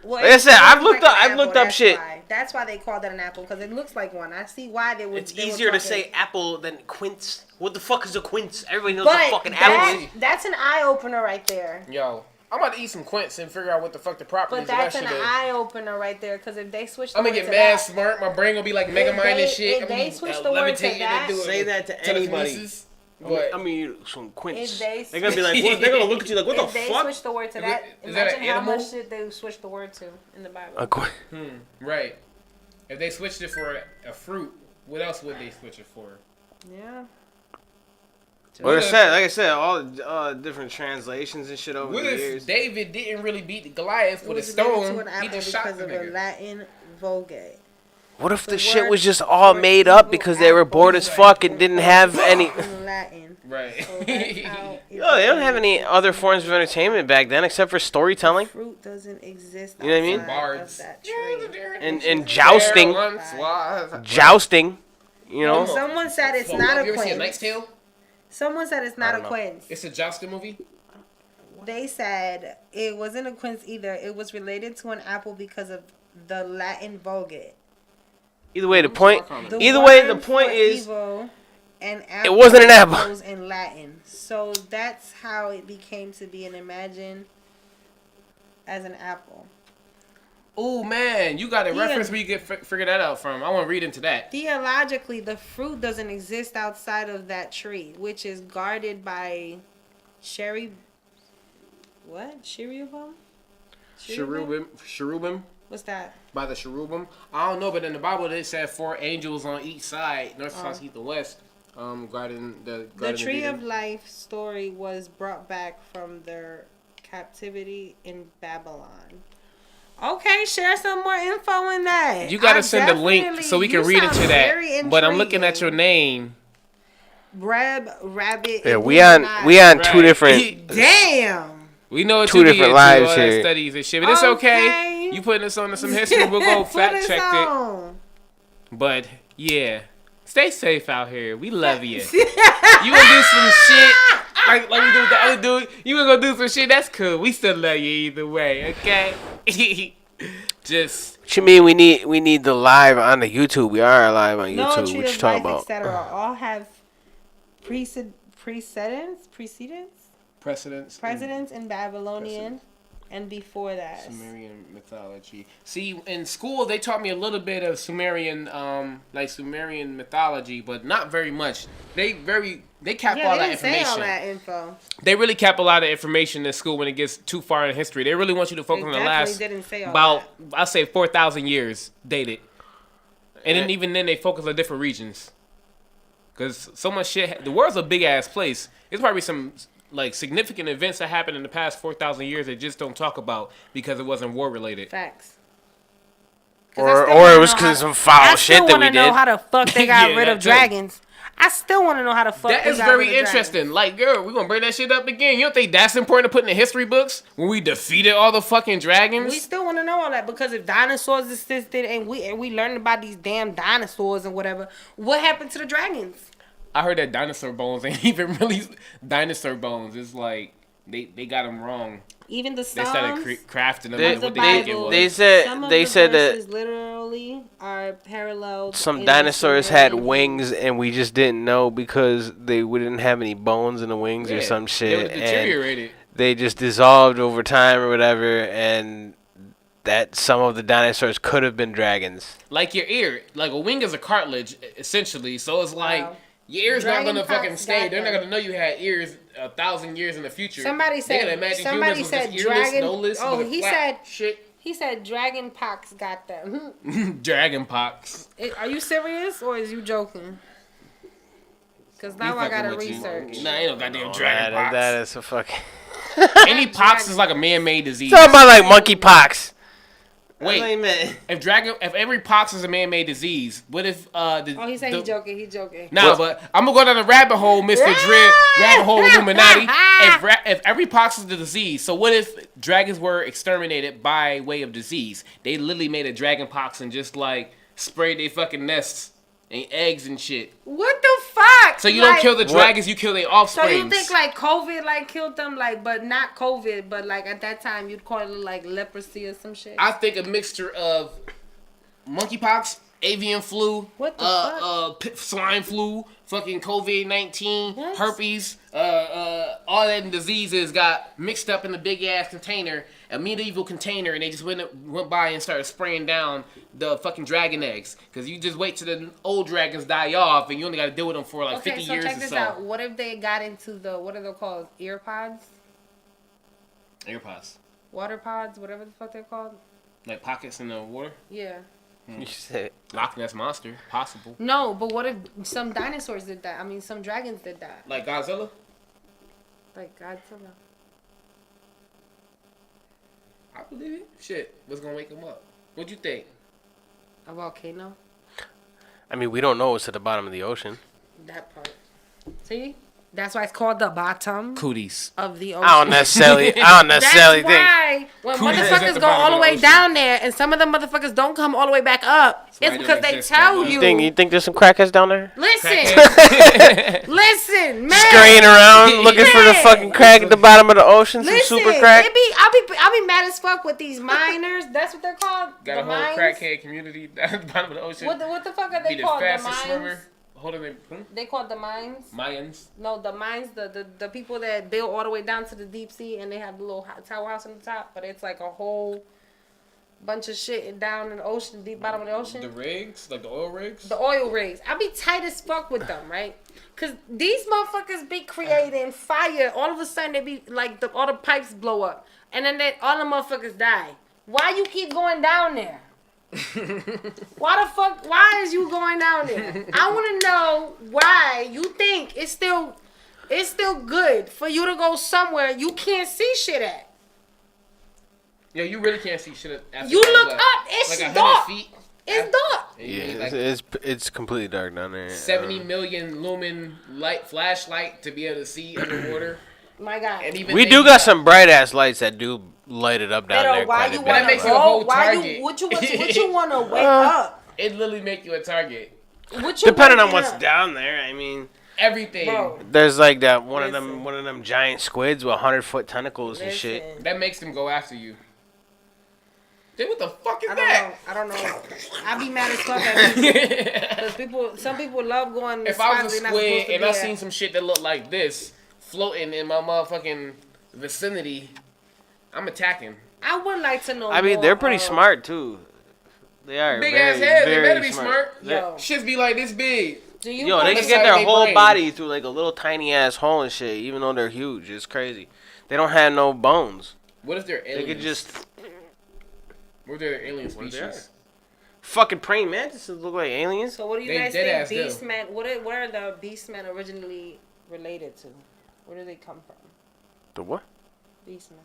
Well, like I said, I've looked up shit. That's why they called it an apple, because it looks like one. I see why they would. It's easier to say apple than quince. What the fuck is a quince? Everybody knows what fucking apple is. That's an eye opener right there. Yo, I'm about to eat some quince and figure out what the fuck the properties of that shit is. But that's an eye opener right there, because if they switch the I'm gonna get mad smart. My brain gonna be like Mega Mind and shit. If they switch the word to that, say that to anybody. But I mean, some quince. They're gonna be like, what? They're gonna look at you like, what the fuck? If they switch the word to that, imagine how much shit they switch the word to in the Bible. Right. If they switched it for a fruit, what else would they switch it for? Yeah. Like I said, all different translations and shit over the years. What if David didn't really beat Goliath with a stone? He just shot the nigga. Latin Vulgate. What if the shit was just all made up because they were bored as fuck and didn't have any... In Latin. Right. So that's how Yo, they don't have any other forms of entertainment back then except for storytelling. Fruit doesn't exist. You know what I mean? Bards. That tree. And jousting. Jousting. You know? Someone said it's not a You ever seen A quince. Knight's Tale? Someone said it's not a know. quince. It's a jousting movie? They said it wasn't a quince either. It was related to an apple because of the Latin Vulgate. Either way, the point is... Evil and It wasn't an apple. goes in Latin. So that's how it became to be an imagined as an apple. Oh man, you got a reference where you get figure that out from. I want to read into that. Theologically, the fruit doesn't exist outside of that tree, which is guarded by cherubim. Cherubim? What's that? By the cherubim? I don't know, but in the Bible they said 4 angels on each side, north, south, east, and west, guarding the Tree of Life story was brought back from their captivity in Babylon. Okay, share some more info in that. You gotta send a link so we can read into that. But I'm looking at your name. Rabbit. Yeah, we on two different... Damn. We know what two you different be lives into, here. Studies and shit, but it's okay. You putting us on some history, we'll go fact check it. But yeah, stay safe out here. We love you. You gonna do some shit like we do with the other dude? You gonna go do some shit? That's cool. We still love you either way, okay? Just. What you mean we need the live on the YouTube? We are live on YouTube. Tree What you of talking Life, about? etc. All have precedents in Babylonian and before that. Sumerian mythology. See, in school they taught me a little bit of Sumerian mythology, but not very much. They cap all that information. Say all that info. They really cap a lot of information in school when it gets too far in history. They really want you to focus on the last I'll say 4,000 years dated. And then even then they focus on different regions. Cause so much shit. The world's a big ass place. There's probably some like significant events that happened in the past 4,000 years they just don't talk about because it wasn't war related. Facts. Or it was because some foul shit that we did. I still want to know how the fuck they got rid of dragons. I still want to know how the fuck that is very interesting. Like, girl, we're gonna bring that shit up again. You don't think that's important to put in the history books when we defeated all the fucking dragons? We still want to know all that because if dinosaurs existed and we learned about these damn dinosaurs and whatever, what happened to the dragons? I heard that dinosaur bones ain't even really dinosaur bones. It's like they got them wrong. Even the Psalms, they started crafting them. What they think it was. They said that literally are parallel. Some dinosaurs had wings and we just didn't know because we didn't have any bones in the wings or some shit. They were deteriorated. And they just dissolved over time or whatever, and that some of the dinosaurs could have been dragons. Like your ear, like a wing is a cartilage essentially. So it's like. Your ear's not gonna fucking stay. They're not gonna know you had ears 1,000 years in the future. Somebody said dragon. Oh, he said dragon pox got them. Dragon pox. Are you serious or is you joking? Because now I gotta research. Nah, ain't no goddamn dragon pox. That is a fucking. Any pox is like a man-made disease. Talking about like monkey pox. Wait, if every pox is a man-made disease, what if he said he's joking. He's joking. Nah, but I'm gonna go down the rabbit hole, Mr. Dread, rabbit hole Illuminati. If every pox is a disease, so what if dragons were exterminated by way of disease? They literally made a dragon pox and just like sprayed their fucking nests and eggs and shit. What the fuck? So you don't kill the dragons, you kill their offspring. So you think like COVID like killed them, like, but not COVID, but like at that time you'd call it like leprosy or some shit? I think a mixture of monkeypox, avian flu, swine flu, fucking COVID-19, herpes, all that diseases got mixed up in a big ass container, a medieval container, and they just went by and started spraying down the fucking dragon eggs. Because you just wait till the old dragons die off, and you only got to deal with them for like 50 years or so. Check this out. What if they got into what are they called? Ear pods? AirPods. Water pods, whatever the fuck they're called. Like pockets in the water? Yeah. You said Loch Ness Monster, possible. No, but what if some dinosaurs did that? I mean, some dragons did that. Like Godzilla? Like Godzilla. I believe it. Shit, what's gonna wake him up? What you think? A volcano? I mean, we don't know what's at the bottom of the ocean. That part. See? That's why it's called the bottom Cooties. of the ocean. I don't necessarily think. That's why when Cooties is at motherfuckers the go all bottom the of way the ocean. down there and some of them motherfuckers don't come all the way back up, why it's they because don't they exist tell down you. there. You think there's some crackheads down there? Listen, listen, man. Scurrying around looking for the fucking crack at the bottom of the ocean, some Listen, super crack. I'll be mad as fuck with these miners. That's what they're called. Got the a whole mines. crackhead community down at the bottom of the ocean. What the fuck are they Be called? the The fastest mines. swimmer. Holding their They called the mines. Mayans. No, the mines. The people that build all the way down to the deep sea and they have the little tower house on the top, but it's like a whole bunch of shit down in the ocean, deep bottom of the ocean. The rigs, like the oil rigs. The oil rigs. I be tight as fuck with them, right? Cause these motherfuckers be creating fire. All of a sudden they be like all the pipes blow up, and then all the motherfuckers die. Why you keep going down there? Why the fuck? Why is you going down there? I want to know why you think it's still good for you to go somewhere you can't see shit at. Yeah, you really can't see shit. After You that, look like, up, it's like 100 dark. feet. It's dark. Yeah, Like it's completely dark down there. 70 million lumen light flashlight to be able to see underwater. My God. And even We they- do got some bright ass lights that do light it up down there why quite a you bit. That wanna makes you a whole Why target. you what you want to wake up? It literally make you a target. What you Depending on waking what's up? down there, I mean, Everything. Bro, there's like that one Listen. of them giant squids with 100-foot tentacles and shit. listen. That makes them go after you. Dude, what the fuck is I that? don't know. I be mad as fuck at people. Cause some people love going. If I was a spots they're not supposed squid to and be I at. seen some shit that looked like this floating in my motherfucking vicinity, I'm attacking. I would like to know. I mean, more, they're pretty smart too. They are Big very, ass head, they very better be smart. Yo, Shits be like this big. do you? Yo, they the can get size their of they whole brain. body through like a little tiny ass hole and shit, even though they're huge. It's crazy. They don't have no bones. What if they're They aliens? could just What if they're alien What if they species? fucking praying mantises look like aliens. So what do you They guys dead think ass do. Beastmen? What are the Beastmen originally related to? Where do they come from? The what? Beastmen.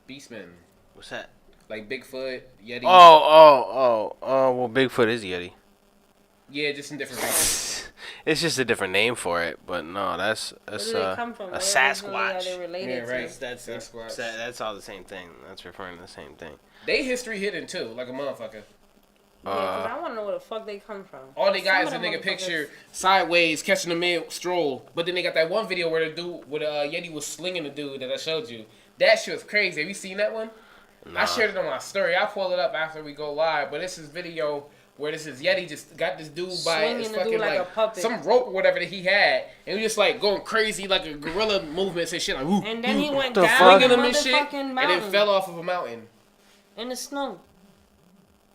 Beastmen. What's that? Like Bigfoot, Yeti. Well, Bigfoot is Yeti. Yeah, just in different regions. It's just a different name for it, but no, that's Where do they come from? a Where originally are Sasquatch. they related Yeah, to? right. That's Sasquatch. that's all the same thing. That's referring to the same thing. They history hidden too, like a motherfucker. Yeah, cause I want to know where the fuck they come from. All they got is a Some of nigga them picture sideways catching a mid stroll, but then they got that one video where the dude, where Yeti was slinging the dude that I showed you. That shit was crazy. Have you seen that one? Nah. I shared it on my story. I'll pull it up after we go live. But this is video where this is Yeti just got this dude by Swinging his the dude fucking like a like puppet. some rope or whatever that he had, and he just like going crazy like a gorilla movements and shit like. Woo, And then he went the down fuck? the swinging him and shit, motherfucking and mountain then fell off of a mountain. in the snow.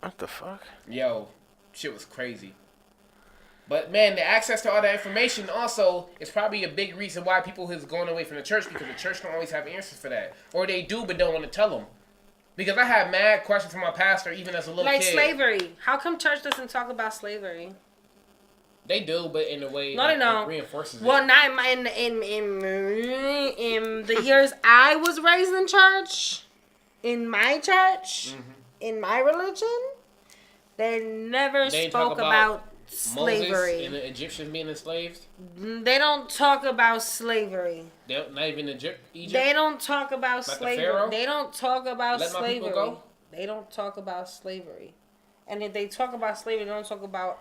What the fuck? Yo, shit was crazy. But man, the access to all that information also is probably a big reason why people is going away from the church, because the church don't always have answers for that, or they do but don't want to tell them. Because I had mad questions from my pastor even as a little Like kid. slavery. How come church doesn't talk about slavery? They do, but in a way No, they that don't. reinforces Well, it. not in the years I was raised in church, in my church, in my religion, they never They talk spoke about about Moses slavery. and the Egyptians being enslaved. They don't talk about slavery. They don't, not even Egypt. They don't talk about the slavery. Pharaoh? They don't talk about Let my people slavery. go? They don't talk about slavery. And if they talk about slavery, they don't talk about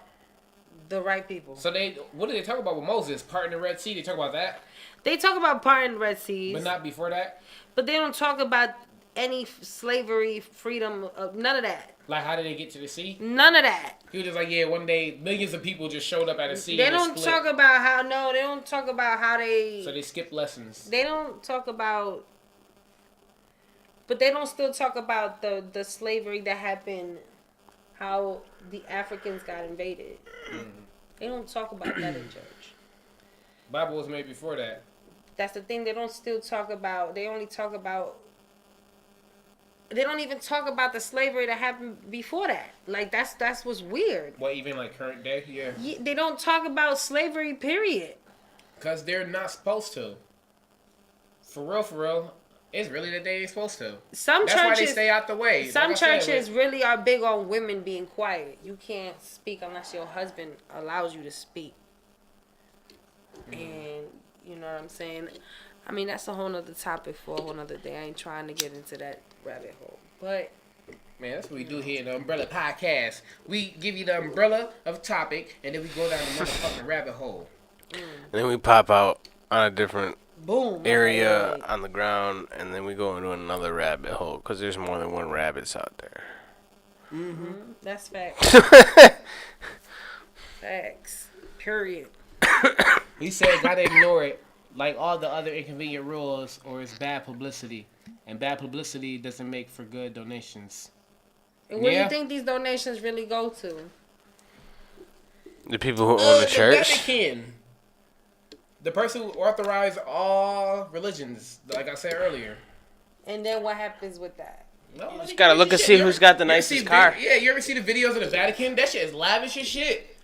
the right people. So what did they talk about with Moses? Parting the Red Sea. They talk about that, They talk about parting the Red Seas, but not before that. but they don't talk about any slavery, freedom, none of that. Like, how did they get to the sea? None of that. He was just like, yeah, one day millions of people just showed up at a sea. They and it don't split. talk about how. No, they don't talk about how they. So they skipped lessons. They don't talk about. But they don't still talk about the slavery that happened, how the Africans got invaded. They don't talk about that in church. Bible was made before that. That's the thing. They don't still talk about. They only talk about. They don't even talk about the slavery that happened before that. Like that's what's weird. What, even like current day? Yeah. They don't talk about slavery. Period. Because they're not supposed to. For real, for real. It's really that they ain't supposed to. Some That's churches, why they stay out the way. Some churches really are big on women being quiet. You can't speak unless your husband allows you to speak. And you know what I'm saying? I mean, that's a whole nother topic for a whole nother day. I ain't trying to get into that rabbit hole. But man, that's what we do here in the Umbrella Podcast. We give you the umbrella of topic, and then we go down the motherfucking rabbit hole. And then we pop out on a different boom area on the ground, and then we go into another rabbit hole because there's more than one rabbits out there. Mm-hmm. That's facts. Facts. Period. We said gotta ignore it, like all the other inconvenient rules, or it's bad publicity, and bad publicity doesn't make for good donations. And where do you think these donations really go to? The people who own the church? The Vatican. The person who authorized all religions, like I said earlier. And then what happens with that? No, you just gotta look and see who's got the nicest car. Yeah, you ever see the videos of the Vatican? That shit is lavish as shit.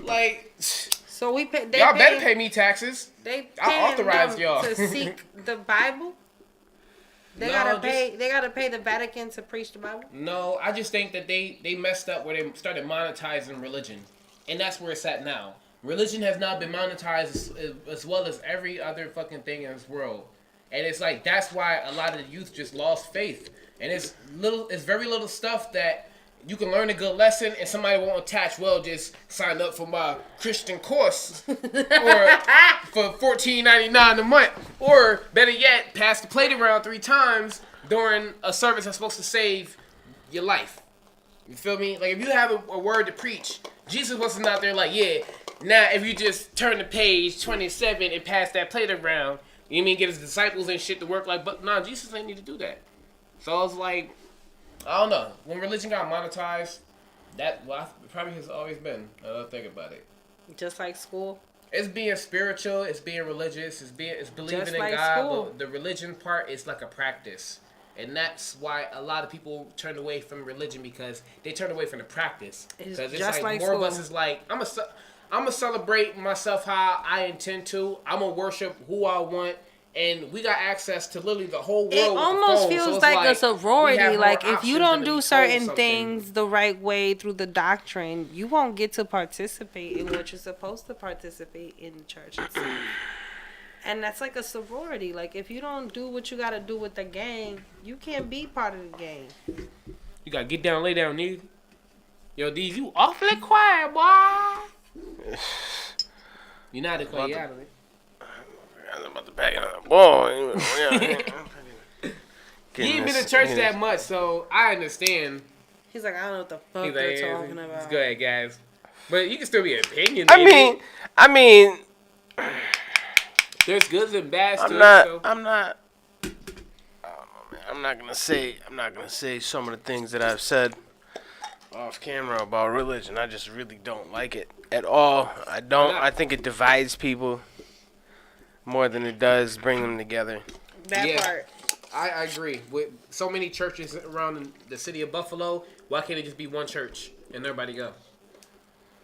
Like, so we pay. Y'all better pay me taxes. I authorize y'all to seek the Bible. They gotta pay the Vatican to preach the Bible. No, I just think that they messed up where they started monetizing religion, and that's where it's at now. Religion has not been monetized as well as every other fucking thing in this world. And it's like, that's why a lot of the youth just lost faith. And it's very little stuff that you can learn a good lesson and somebody won't attach, well, just sign up for my Christian course or for $14.99 a month. Or better yet, pass the plate around 3 times during a service that's supposed to save your life. You feel me? Like, if you have a word to preach, Jesus wasn't out there like, yeah, now if you just turn to page 27 and pass that plate around, you mean get his disciples and shit to work like, but nah, Jesus ain't need to do that. So I was like, I don't know. When religion got monetized, it probably has always been. I don't think about it. Just like school. It's being spiritual. It's being religious. It's believing just in like God. school. But the religion part is like a practice, and that's why a lot of people turn away from religion, because they turn away from the practice. Because it's just like more school. of us is like, I'm gonna celebrate myself how I intend to. I'm gonna worship who I want. And we got access to literally the whole world. It almost feels like a sorority. Like, if you don't do certain things things the right way through the doctrine, you won't get to participate in what you're supposed to participate in the church. And that's like a sorority. Like, if you don't do what you got to do with the gang, you can't be part of the gang. You got to get down, lay down, nigga. Yo, D's, you awfully quiet, boy. You're not a quiet, yeah. I'm about to back it up. Boy. You ain't been to church that much, so I understand. He's like, I don't know what the fuck they're talking about. Go ahead, guys. But you can still be an opinion. I mean, there's goods and bads to it. I'm not gonna say some of the things that I've said off camera about religion. I just really don't like it at all. I don't. I think it divides people more than it does bring them together. That part. I agree. With so many churches around the city of Buffalo, why can't it just be one church and everybody go?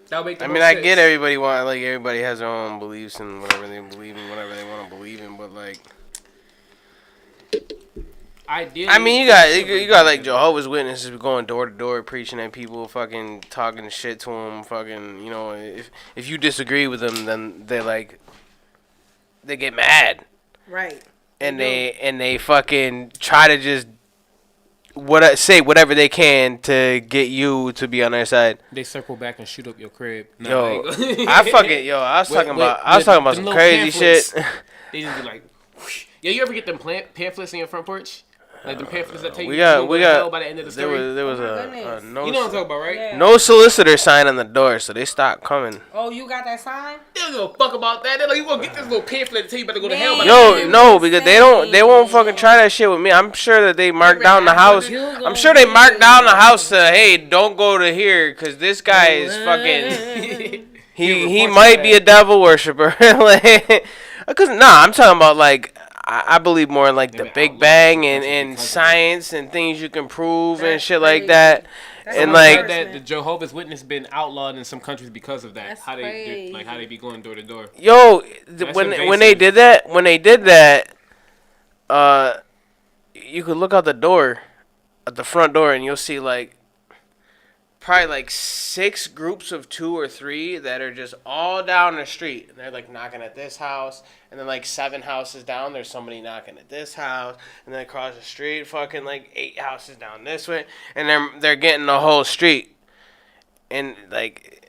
That would make the most sense. I get everybody has their own beliefs and whatever they believe in, whatever they want to believe in, but like, ideally, I mean, you got like Jehovah's Witnesses going door to door preaching at people, fucking talking shit to them, fucking, you know, if you disagree with them, then they get mad, right? And they fucking try to just say whatever they can to get you to be on their side. They circle back and shoot up your crib. I was talking about some crazy shit. They just be like, whoosh. Yeah, you ever get them pamphlets in your front porch? Like the pamphlets that take you to by the end of the story. There was a no. You know what I'm talking about, right? Yeah. No solicitor sign on the door, so they stopped coming. Oh, you got that sign? They don't give a fuck about that. They're like, you gonna get this little pamphlet to tell you better go to hell. No, because they won't fucking try that shit with me. I'm sure that they marked down the house. I'm sure they marked down the house to, hey, don't go to here, because this guy is fucking. he might be a devil worshiper. I'm talking about like. I believe more in like the Big Bang and science and things you can prove and shit like that. And like that the Jehovah's Witness been outlawed in some countries because of that. How they be going door to door. Yo, when they did that, you could look out the door, at the front door, and you'll see like probably like 6 groups of 2 or 3 that are just all down the street, and they're like knocking at this house, and then like 7 houses down there's somebody knocking at this house, and then across the street fucking like 8 houses down this way, and they're getting the whole street. And like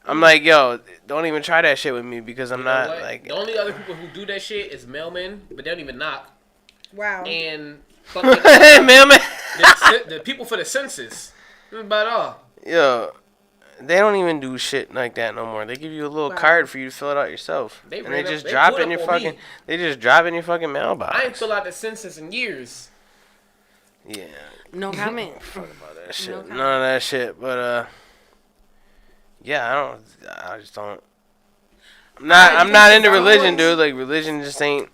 I'm like, yo, don't even try that shit with me because I'm not like. The only other people who do that shit is mailmen, but they don't even knock. Wow. And fucking mailmen. The people for the census. That's about all. Yo, they don't even do shit like that no more. They give you a little card for you to fill it out yourself, they just drop it in your fucking. They just drop it in your fucking mailbox. I ain't fill out the census in years. Yeah. No comment. Fuck about that shit. None of that shit. But yeah, I just don't. I'm not into religion, dude. Like religion just ain't.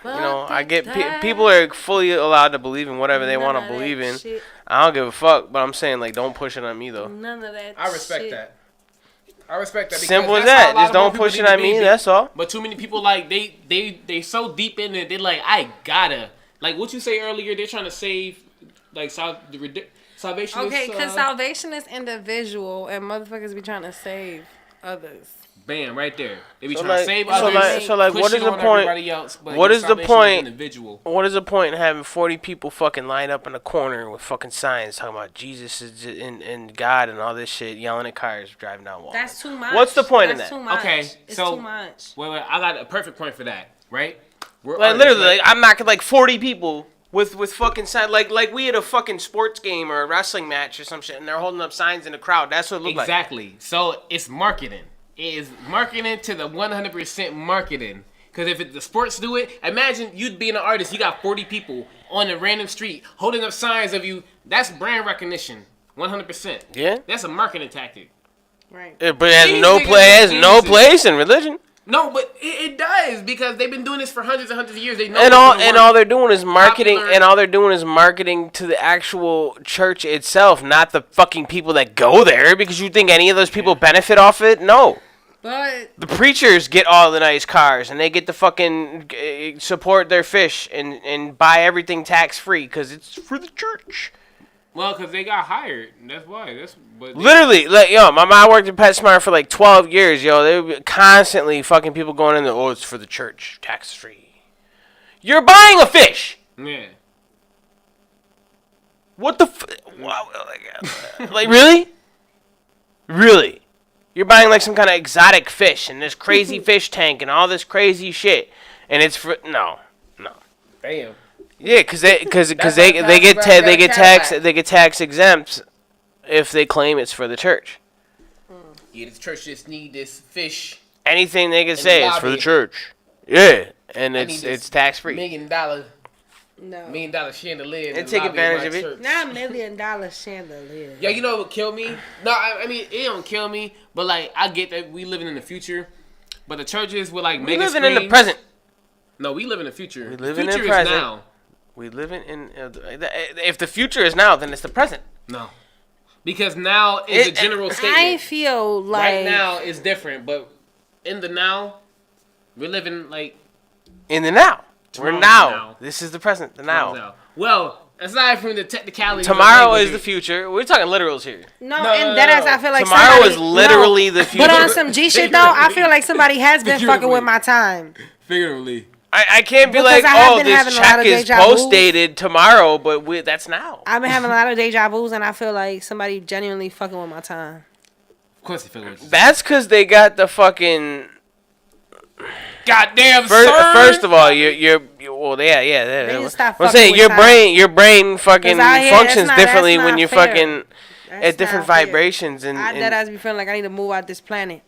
You know, I get people are fully allowed to believe in whatever they want to believe in. Shit. I don't give a fuck, but I'm saying like don't push it on me though. None of that. I respect that. I respect that. Simple as that. Just don't push it on me. That's all. But too many people like they so deep in it. They're like, I gotta like what you say earlier. They're trying to save like salvation. Okay, because salvation is individual, and motherfuckers be trying to save others. Bam, right there. They be trying to save others. So what is the point? What is the point? What is the point in having 40 people fucking lined up in a corner with fucking signs talking about Jesus is and God and all this shit, yelling at cars driving down walls? That's too much. What's the point in that? Too much. Okay, it's so too much. Wait, I got a perfect point for that. Right? Like literally, like, I'm knocking like 40 people. With fucking signs, like we had a fucking sports game or a wrestling match or some shit, and they're holding up signs in the crowd. That's what it looked like. Exactly. So it's marketing. It is marketing to the 100% marketing. Because if the sports do it, imagine you'd be an artist. You got 40 people on a random street holding up signs of you. That's brand recognition. 100%. Yeah. That's a marketing tactic. Right. But it has no place in religion. No, but it does because they've been doing this for hundreds and hundreds of years. They know. And all they're doing is marketing. And all they're doing is marketing to the actual church itself, not the fucking people that go there. Because you think any of those people benefit off it? No. But the preachers get all the nice cars, and they get to fucking support their fish and buy everything tax free because it's for the church. Well, because they got hired. That's why. Literally, like, yo, my mom worked at PetSmart for like 12 years, yo. They were constantly fucking people going in there, oh, it's for the church, tax free. You're buying a fish. Yeah. What the like, really? Really? You're buying like some kind of exotic fish and this crazy fish tank and all this crazy shit. And it's for, no. Damn. Yeah, because they get tax exempt if they claim it's for the church. Yeah, the church just need this fish. Anything they can say is for the church. Yeah, and it's tax free. $1 million chandelier. And take advantage of it. Not $1 million chandelier. Yeah, you know what killed me? No, I mean it don't kill me, but like I get that we living in the future, but the churches with like mega screens. We living in the present. No, we live in the future. We live in the future the present. is now. We live in if the future is now, then it's the present. No, because now is a general statement. I feel like right now is different, but in the now, we're living like in the now. We're now. This is the present. The now. Well, aside from the technicality, tomorrow is the future. We're talking literals here. No, and that I feel like tomorrow is literally the future. But on some G shit though, I feel like somebody has been fucking with my time. Figuratively. I can't be like, oh, this check is post-dated tomorrow, but that's now. I've been having a lot of deja vus, and I feel like somebody genuinely fucking with my time. Of course they feel with you. That's because they got the fucking... Goddamn, first of all, you're well, yeah. I'm saying your brain fucking functions differently when you're fucking at different vibrations. And I deadass be feeling like I need to move out this planet.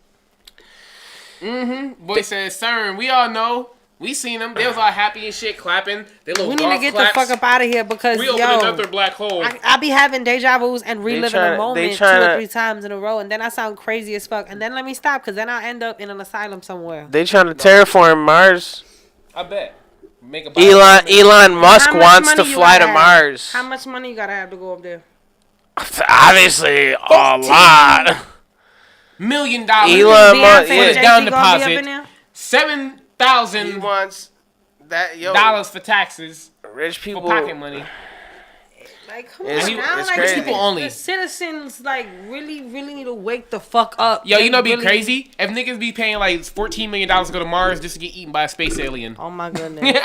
Boy said, CERN, we all know. We seen them. They was all happy and shit, clapping. They little we need to get the fuck up out of here because we opened another black hole. I be having deja vus and reliving a moment 2 or 3 times in a row, and then I sound crazy as fuck. And then let me stop because then I'll end up in an asylum somewhere. They trying to terraform Mars. I bet. Make a Elon Musk wants to fly to Mars. How much money you gotta have to go up there? Obviously, a lot. $1 million. Elon Musk down deposit. $7,000. He wants dollars for taxes. Rich people for pocket money. Like, come on now. Like, rich people only. The citizens, like, really need to wake the fuck up. Yo, you know what'd be crazy? If niggas be paying, like, $14 million to go to Mars just to get eaten by a space alien. Oh, my goodness.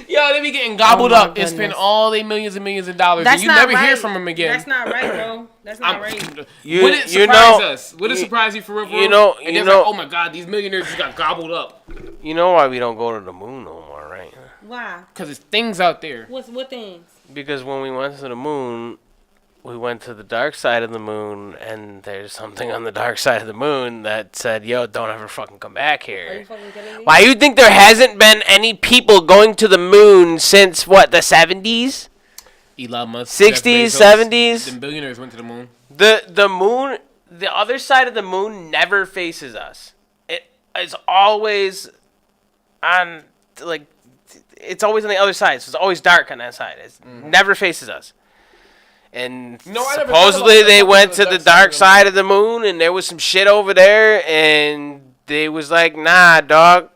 Yo, they be getting gobbled up and spend all their millions and millions of dollars, and you never hear from them again. That's not right, bro. That's not right. Would it surprise us? Would it surprise you for real? Like, oh my God, these millionaires just got gobbled up. You know why we don't go to the moon no more, right? Why? Because there's things out there. What things? Because when we went to the moon, we went to the dark side of the moon, and there's something on the dark side of the moon that said, yo, don't ever fucking come back here. Are you fucking kidding me? Why you think there hasn't been any people going to the moon since, what, the 70s? Elon Musk. 60s, 70s? The billionaires went to the moon. The moon, the other side of the moon never faces us. It is always on, like, it's always on the other side, so it's always dark on that side. It never faces us. And supposedly they went to the dark side of the moon, and there was some shit over there, and they was like, nah, dog.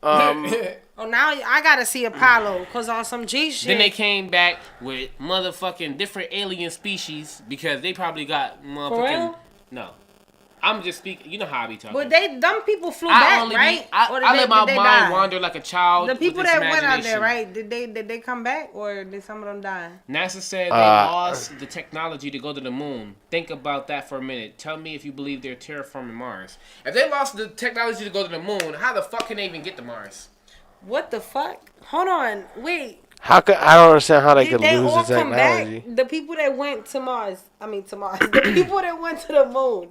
Oh, now I gotta see Apollo, because on some G shit. Then they came back with motherfucking different alien species, because they probably got motherfucking... For real? No. I'm just speaking. You know how I be talking. But them people flew back, right? I let my mind wander like a child. The people that went out there, right? Did they come back, or did some of them die? NASA said they lost the technology to go to the moon. Think about that for a minute. Tell me if you believe they're terraforming Mars. If they lost the technology to go to the moon, how the fuck can they even get to Mars? What the fuck? Hold on, wait. I don't understand how they could lose the technology. Back? The people that went to Mars. The people that went to the moon.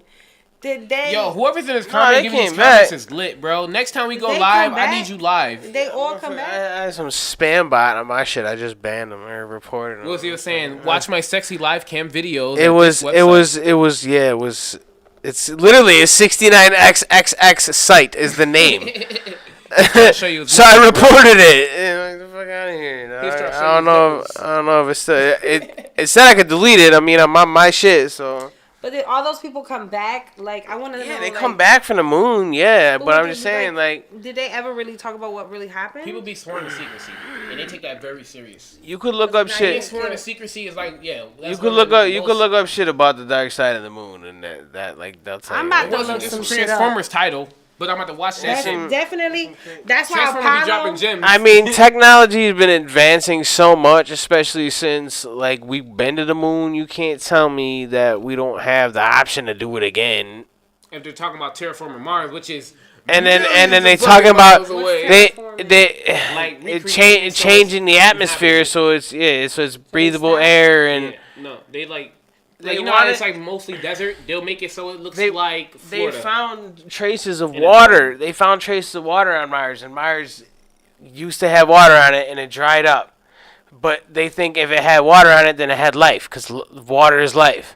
Did they? Yo, whoever's in this comment giving these comments is lit, bro. Next time we go live, I need you live. They all come back. I had some spam bot on my shit. I just banned them or reported them. What was he saying? Watch my sexy live cam videos. It's literally a 69XXX site is the name. I'll show you. So I reported it. Like, the fuck out of here. I don't know if it's still. It said I could delete it. I mean, I'm on my shit, so. But did all those people come back? Like, I want to know. Yeah, they come back from the moon, yeah. But I'm just saying, like... Did they ever really talk about what really happened? People be sworn to secrecy, and they take that very serious. You could look up shit. Being sworn to secrecy is like, yeah. You could look up shit about the dark side of the moon, and that like, they'll tell you. I'm about to look some shit up. Transformers title. But I'm about to watch that shit. Definitely. That's why Apollo... I mean, technology has been advancing so much, especially since, like, we've been to the moon. You can't tell me that we don't have the option to do it again. If they're talking about terraforming Mars, which is... And then they talking about changing the atmosphere so it's breathable air and... Yeah, no, they like... Like, you know how it's like mostly desert? They'll make it so it looks like Florida. They found traces of water. They found traces of water on Mars, and Mars used to have water on it, and it dried up. But they think if it had water on it, then it had life, because water is life.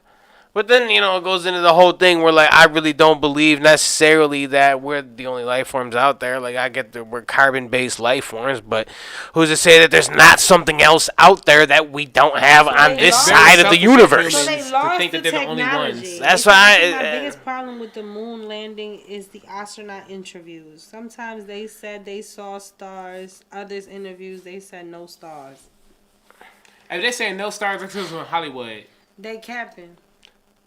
But then, you know, it goes into the whole thing where, like, I really don't believe necessarily that we're the only life forms out there. Like, I get that we're carbon-based life forms, but who's to say that there's not something else out there that we don't have on this side of the universe? So they lost think that they're the only ones. That's why my biggest problem with the moon landing is the astronaut interviews. Sometimes they said they saw stars. Others interviews, they said no stars. If they're saying no stars, it's in Hollywood. They capping.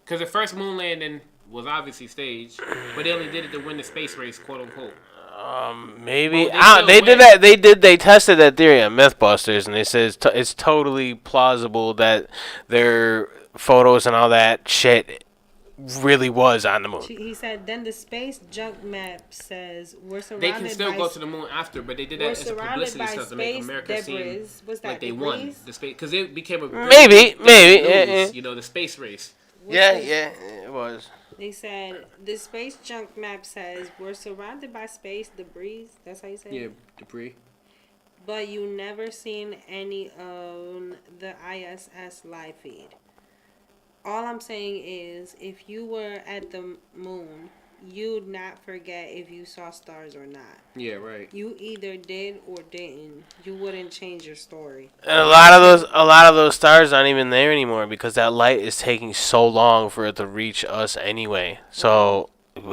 Because the first moon landing was obviously staged, but they only did it to win the space race, quote unquote. Maybe they tested that theory on MythBusters, and they said it's totally plausible that their photos and all that shit really was on the moon. He said, then the space junk map says we're surrounded by... They can still go to the moon after, but they did that as a publicity stuff to make America seem like they won the space, because it became a maybe news, you know, the space race. Yeah, it was. They said the space junk map says we're surrounded by space debris. That's how you say it? Yeah, debris. But you never seen any on the ISS live feed. All I'm saying is, if you were at the moon, you'd not forget if you saw stars or not. Yeah, right. You either did or didn't. You wouldn't change your story. And a lot of those stars aren't even there anymore because that light is taking so long for it to reach us anyway. So,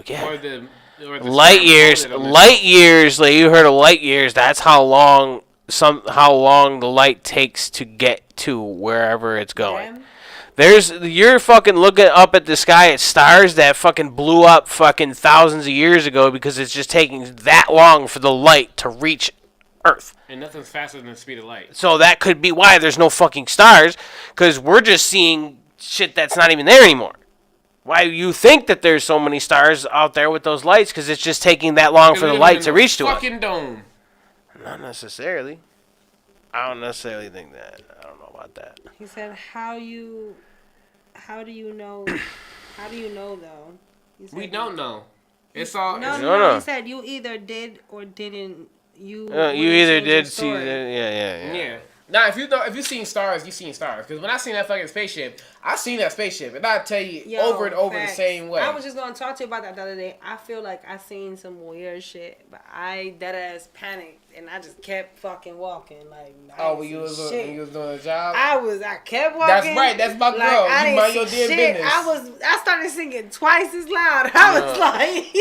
yeah. Or the Light years. Like you heard of light years. That's how long the light takes to get to wherever it's going. You're fucking looking up at the sky at stars that fucking blew up fucking thousands of years ago because it's just taking that long for the light to reach Earth. And nothing's faster than the speed of light. So that could be why there's no fucking stars, because we're just seeing shit that's not even there anymore. Why you think that there's so many stars out there with those lights, because it's just taking that long for the light to reach to us. Fucking dome. Not necessarily. I don't necessarily think that. I don't know about that. He said, how do you know? How do you know though? We don't know. It's all. No. He said you either did or didn't. You either did see that. Yeah. Now, if you seen stars, you seen stars. Because when I seen that fucking spaceship, I seen that spaceship, and I tell you over and over the same way. I was just gonna talk to you about that the other day. I feel like I seen some weird shit, but I deadass panicked and I just kept fucking walking. Like, when you was doing a job. I kept walking. That's right. That's my girl. You mind your damn business. I started singing twice as loud. I was like,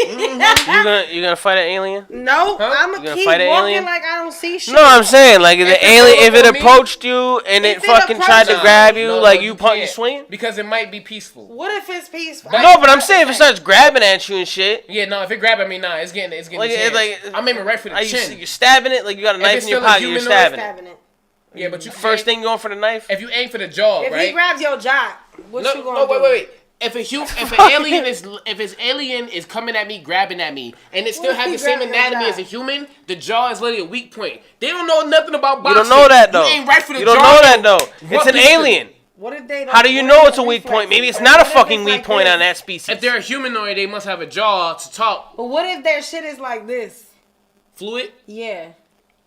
you gonna fight an alien? No, I'm gonna keep walking alien? Like I don't see shit. No, I'm saying like if it approached you and it fucking tried to grab you, like you swinging? Because it might be peaceful. What if it's peaceful? No, but I'm saying if it starts grabbing at you and shit. Yeah, no, if it grabbing me, it's getting like I'm aiming right for the chin. You're stabbing it like you got a knife in your pocket. You're stabbing it. Yeah, but you first thing going for the knife. If you aim for the jaw, if right? If he grabs your jaw, what you gonna do? Wait. If his alien is coming at me, grabbing at me, and it still has the same anatomy as a human, the jaw is literally a weak point. They don't know nothing about boxing. You don't know that though. You ain't right for the jaw. You don't know that though. It's an alien. What if they don't? How do you know it's a weak point? Maybe it's not a fucking weak point on that species. If they're a humanoid, they must have a jaw to talk. But what if their shit is like this? Fluid? Yeah.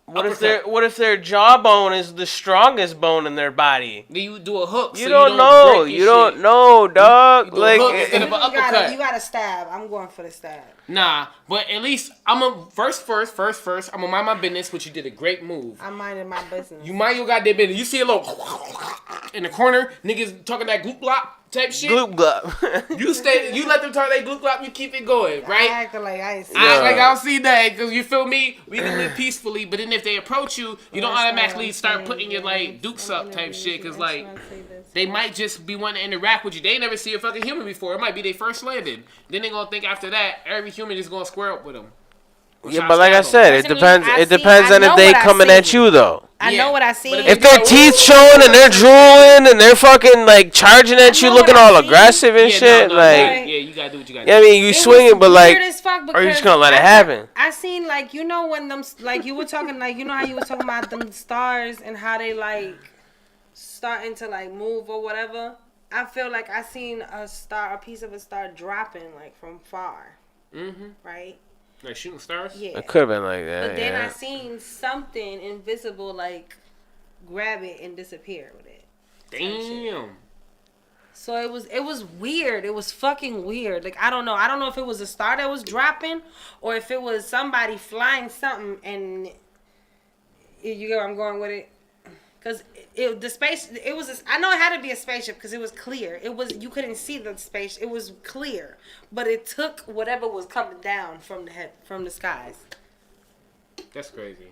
What if their jawbone is the strongest bone in their body? Then you do a hook. You don't know. You don't know, dog. You like hook instead of an uppercut. You got to stab. I'm going for the stab. Nah, but at least I'm a first. I'm gonna mind my business, which you did a great move. I'm minding my business. You mind your goddamn business. You see a little in the corner, niggas talking that gloop glop type shit. Gloop glop. You let them talk that gloop glop. You keep it going, right? I acting like I ain't see that. Like I don't see that because you feel me. We can live peacefully, but then if they approach you, you don't automatically start putting your like dukes up type shit because like they might just be wanting to interact with you. They ain't never see a fucking human before. It might be their first landing. Then they gonna think after that every human is gonna square up with them. Yeah, but like I said, it depends. It depends on if they coming at you though. I know what I see. If their teeth showing and they're drooling and they're fucking like charging at you, looking all aggressive and shit, like you gotta do what you gotta do. Yeah, I mean you swinging, but like, are you just gonna let it happen? I seen like when them like you were talking like how you were talking about them stars and how they like starting to like move or whatever. I feel like I seen a piece of a star dropping like from far. Right. Like shooting stars? Yeah. It could have been like that. But then I seen something invisible like grab it and disappear with it. Damn. So it was weird. It was fucking weird. Like I don't know. I don't know if it was a star that was dropping or if it was somebody flying something and you get where I'm going with it. Cause I know it had to be a spaceship because it was clear. You couldn't see the space. It was clear, but it took whatever was coming down from the skies. That's crazy.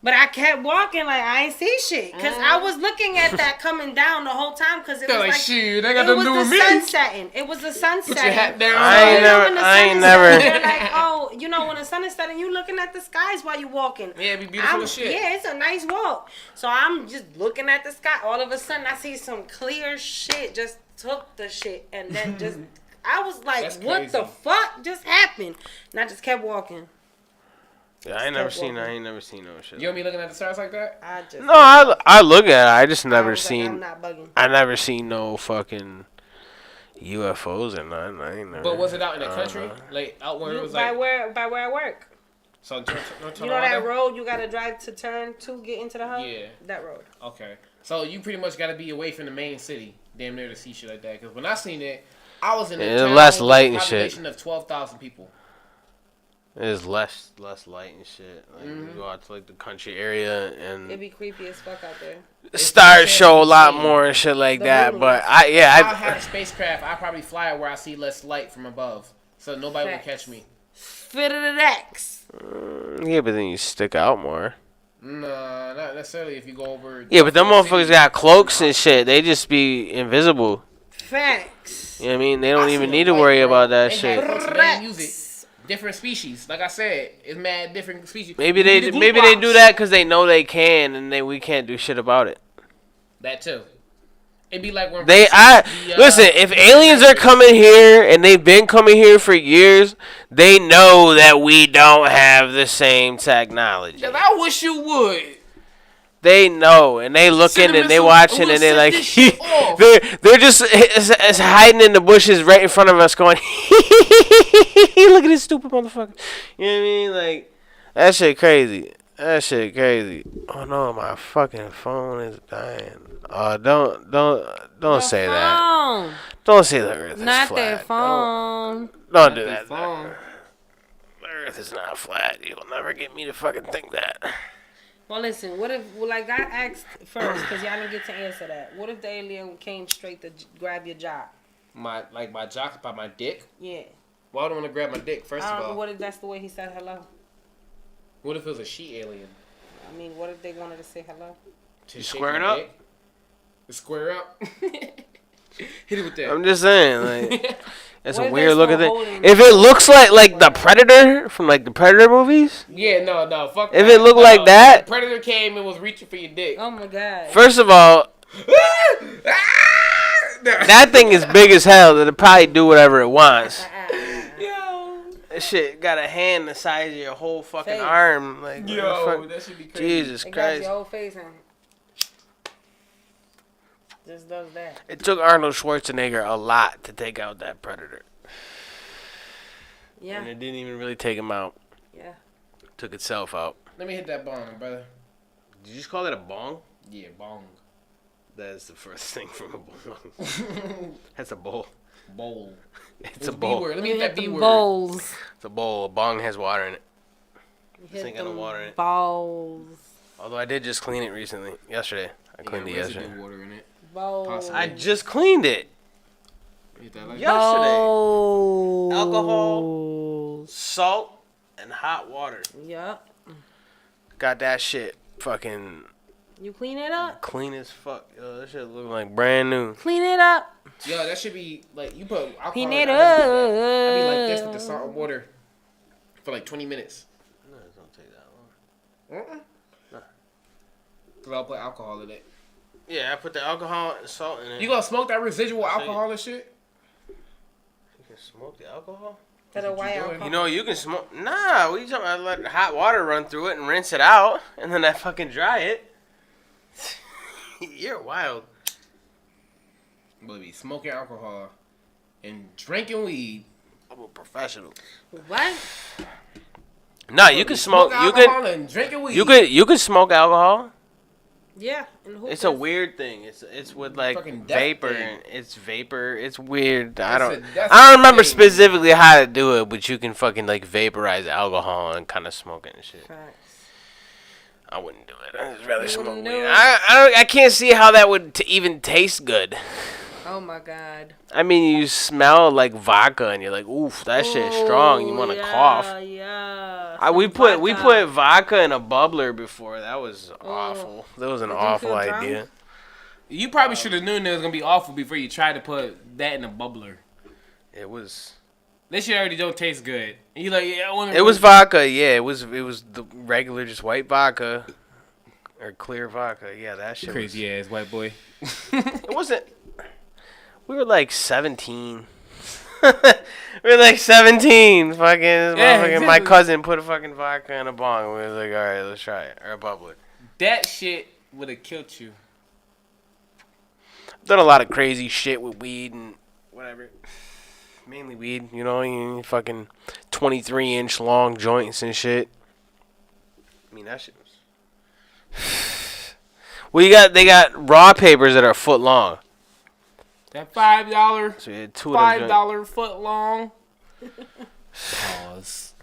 But I kept walking like I ain't see shit because I was looking at that coming down the whole time because it was like shit. They got to do with me. Sun setting. It was the sun setting. Put your hat down. I ain't never. They're like, when the sun is setting, you looking at the skies while you walking. Yeah, it'd be beautiful as shit. Yeah, it's a nice walk. So I'm just looking at the sky. All of a sudden, I see some clear shit. Just took the shit and then just I was like, what the fuck just happened? And I just kept walking. Yeah, I ain't never seen no shit. You don't be looking at the stars like that? I look at it. I just never seen. I'm not bugging. I never seen no fucking UFOs or nothing. I ain't never. But was it out in the country? Like out where it was like by where I work. So you know that road you gotta drive to turn to get into the hub? Yeah. That road. Okay. So you pretty much gotta be away from the main city, damn near to see shit like that. Because when I seen it, I was in a town less light and population shit. of 12,000 people. There's less light and shit. Like you go out to like the country area and it'd be creepy as fuck out there. Stars show a lot more and shit like that. But I have a spacecraft. I probably fly it where I see less light from above, so nobody will catch me. fitted an X. Yeah, but then you stick out more. Nah, not necessarily if you go over. Yeah, but them motherfuckers got cloaks and shit. They just be invisible. Facts. You know what I mean? They don't even need to worry about that shit. They use it. Different species. Like I said, it's mad different species. Maybe they do that because they know they can, and we can't do shit about it. That too. It'd be like when listen. If aliens are coming here and they've been coming here for years, they know that we don't have the same technology. I wish you would. They know, and they looking and they watching, and they like they're just it's hiding in the bushes right in front of us, going, "Look at this stupid motherfucker." You know what I mean? Like that shit crazy. That shit crazy. Oh no, my fucking phone is dying. Oh, don't say that. Don't say the Earth is flat. Not that phone. Don't do that. The Earth is not flat. You'll never get me to fucking think that. Well, listen. What if, like I asked first, because y'all didn't get to answer that. What if the alien came straight to grab your jock? My jock by my dick? Yeah. Why would I want to grab my dick? First of all. What if that's the way he said hello? What if it was a she alien? I mean, what if they wanted to say hello? You squaring up? Square up. Hit it with that. I'm just saying, like, that's a weird looking thing. If it looks like the Predator from like the Predator movies. Yeah, no, fuck. If it looked like that, the Predator came and was reaching for your dick. Oh my god. First of all, that thing is big as hell. It'll probably do whatever it wants. Yo, that shit got a hand the size of your whole fucking face. Arm. Like, yo, that should be crazy. Jesus It Christ. got your whole face in. Just does that. It took Arnold Schwarzenegger a lot to take out that Predator. Yeah. And it didn't even really take him out. Yeah. It took itself out. Let me hit that bong, brother. Did you just call it a bong? Yeah, bong. That is the first thing from a bong. That's a bowl. Bowl. It's a bowl. B-word. Let me hit that B word. Bowls. It's a bowl. A bong has water in it. Hit ain't got no water in it. Bowls. Although I did just clean it recently. Yesterday. I cleaned it yesterday. Water in it. Bowls. Possibly. I just cleaned it. Yesterday. Alcohol, salt, and hot water. Yep. Got that shit fucking You clean it up? clean as fuck. Yo, that shit look like brand new. Clean it up. Yo, that should be like you put alcohol. Clean in it I'd up. be like this with the salt and water for like 20 minutes. No, it don't take that long. Cause I'll put alcohol in it. Yeah, I put the alcohol and salt in it. You gonna smoke that residual alcohol and shit? You can smoke the alcohol? To the white alcohol. You know, you can smoke. Nah, what are you talking about? Let hot water run through it and rinse it out, and then I fucking dry it. You're wild. Baby, smoking alcohol and drinking weed. I'm a professional. What? Nah, you can smoke. You alcohol can. and drinking weed. You can smoke alcohol. Yeah. It's a weird thing. It's with like Fucking death vapor. thing. It's vapor. It's weird. That's I a don't remember thing. specifically how to do it, but you can fucking like vaporize alcohol and kind of smoke it and shit. Facts. I wouldn't do it. I'd rather smoke wouldn't weed. do it? I can't see how that would even taste good. Oh my god. I mean, you smell like vodka and you're like, oof, that shit's strong. You want to cough. Yeah. We put vodka in a bubbler before. That was awful. That was an Did you awful feel idea. drunk? You probably should have known that was gonna be awful before you tried to put that in a bubbler. It was. This shit already don't taste good. And you like, yeah, I want to. It was vodka. Yeah, it was the regular, just white vodka or clear vodka. Yeah, that shit. Crazy ass white boy. It wasn't. We were like 17. We were like 17. Fucking, exactly. My cousin put a fucking vodka in a bong. We was like, all right, let's try it. Or a bubbler. That shit would have killed you. Done a lot of crazy shit with weed and whatever. Mainly weed, you know, you fucking 23-inch long joints and shit. I mean, that shit was. Well, they got raw papers that are a foot long. That $5, So you had two of them $5 foot long. Pause.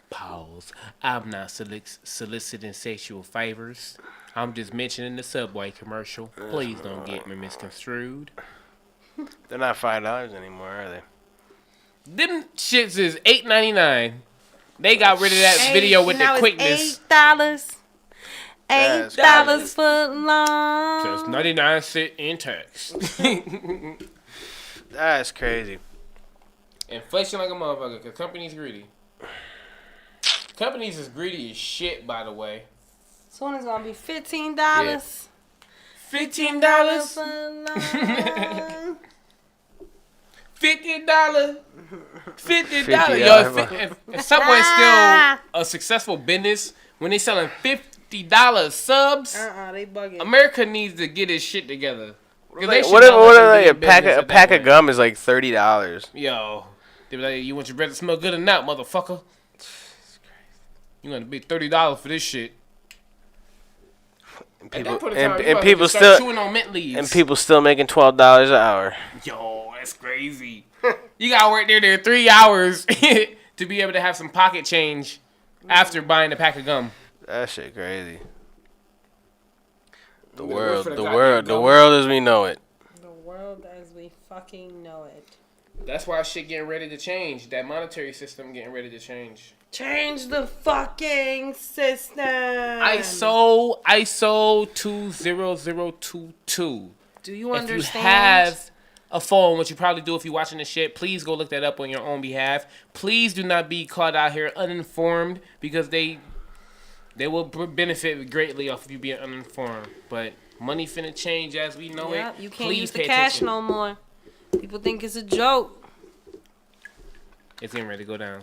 Pause. I'm not soliciting sexual favors. I'm just mentioning the Subway commercial. Please don't get me misconstrued. They're not $5 anymore, are they? Them shits is $8.99. They got rid of that video with the quickness. $8. $8 for long. Just 99 cents in tax. That's crazy. Inflation like a motherfucker, because companies greedy. Companies is greedy as shit, by the way. Soon it's gonna be $15. Yeah. $15? $50? $50? Yo, if Subway's still a successful business, when they selling $50 subs, they bugging. America needs to get its shit together. A pack of gum is like $30. Yo, they be like, you want your bread to smell good or not, motherfucker? You gonna be $30 for this shit. And people still chewing on mint leaves. And people still making $12 an hour. Yo, that's crazy. You gotta work there 3 hours to be able to have some pocket change after buying a pack of gum. That shit crazy. The world as we know it. The world as we fucking know it. That's why shit getting ready to change. That monetary system getting ready to change. Change the fucking system. ISO 20022. Do you understand? If you have a phone, which you probably do if you're watching this shit, please go look that up on your own behalf. Please do not be caught out here uninformed, because they will benefit greatly off of you being uninformed. But money finna change as we know it. You can't use the cash no more. People think it's a joke. It's getting ready to go down.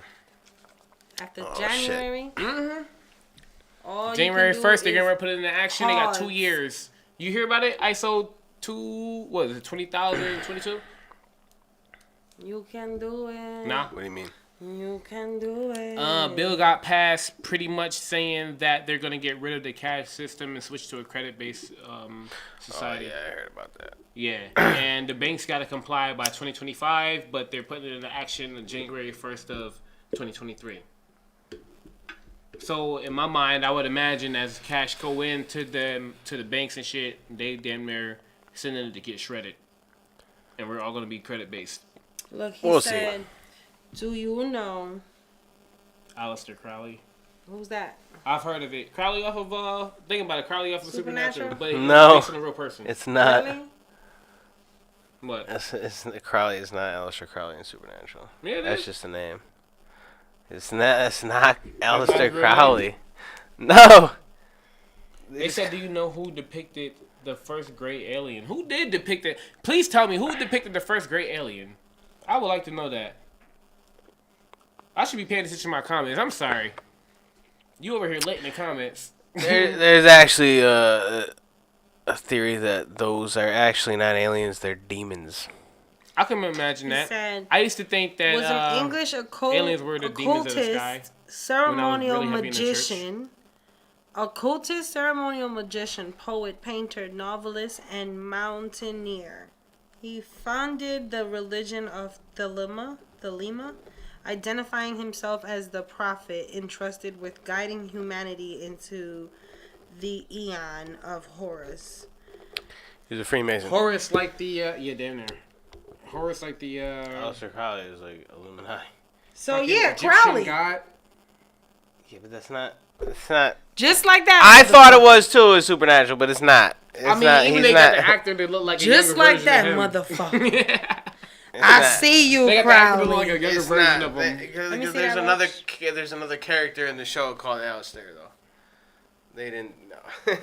After January? Mm-hmm. January 1st, they're going to put it into action. They got 2 years. You hear about it? ISO 20,022? You can do it. Nah. What do you mean? You can do it. Bill got passed pretty much saying that they're going to get rid of the cash system and switch to a credit-based society. Oh, yeah, I heard about that. Yeah, and the banks got to comply by 2025, but they're putting it into action on January 1st of 2023. So in my mind, I would imagine as cash go into the banks and shit, they damn near sending it to get shredded, and we're all going to be credit-based. Look, he said... Do you know Aleister Crowley? Who's that? I've heard of it. Crowley off of think about it. Crowley off of Supernatural, but no, it's based on a real person. It's not. Really? What? It's Crowley is not Aleister Crowley in Supernatural. Yeah, that's just a name. It's not Aleister Crowley. No. They said, do you know who depicted the first great alien? Who did depict it? Please tell me who depicted the first great alien. I would like to know that. I should be paying attention to my comments. I'm sorry. You over here late in the comments. There's actually a theory that those are actually not aliens. They're demons. I can imagine that. Said, I used to think that was an English aliens were the demons of the sky. Ceremonial magician. Occultist, ceremonial magician, poet, painter, novelist, and mountaineer. He founded the religion of Thelema, identifying himself as the prophet entrusted with guiding humanity into the Eon of Horus. He's a Freemason. Horus like the damn near. Horus like the Aleister Crowley is like Illuminati. So yeah, Crowley. God. Yeah, but that's not. Just like that. I thought it was too in Supernatural, but it's not. Even they got the actor that look like just a like that, motherfucker. Yeah. I see you, they got Crowley. the like a younger version of him. Because there's another character in the show called Aleister though. They didn't know.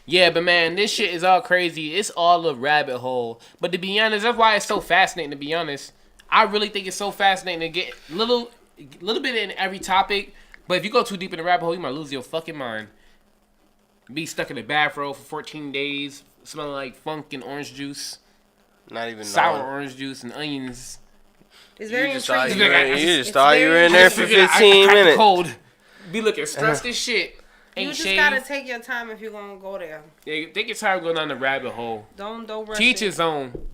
Yeah, but man, this shit is all crazy. It's all a rabbit hole. But to be honest, that's why it's so fascinating. To be honest, I really think it's so fascinating to get little bit in every topic. But if you go too deep in the rabbit hole, you might lose your fucking mind. Be stuck in the bathrobe for 14 days, smelling like funk and orange juice. Not even sour orange juice and onions. It's very intriguing. You just thought you were in there for 15 minutes. Cold. Be looking stressed as shit. You just gotta take your time if you're gonna go there. Yeah, take your time going down the rabbit hole. Don't rush. Teach his own,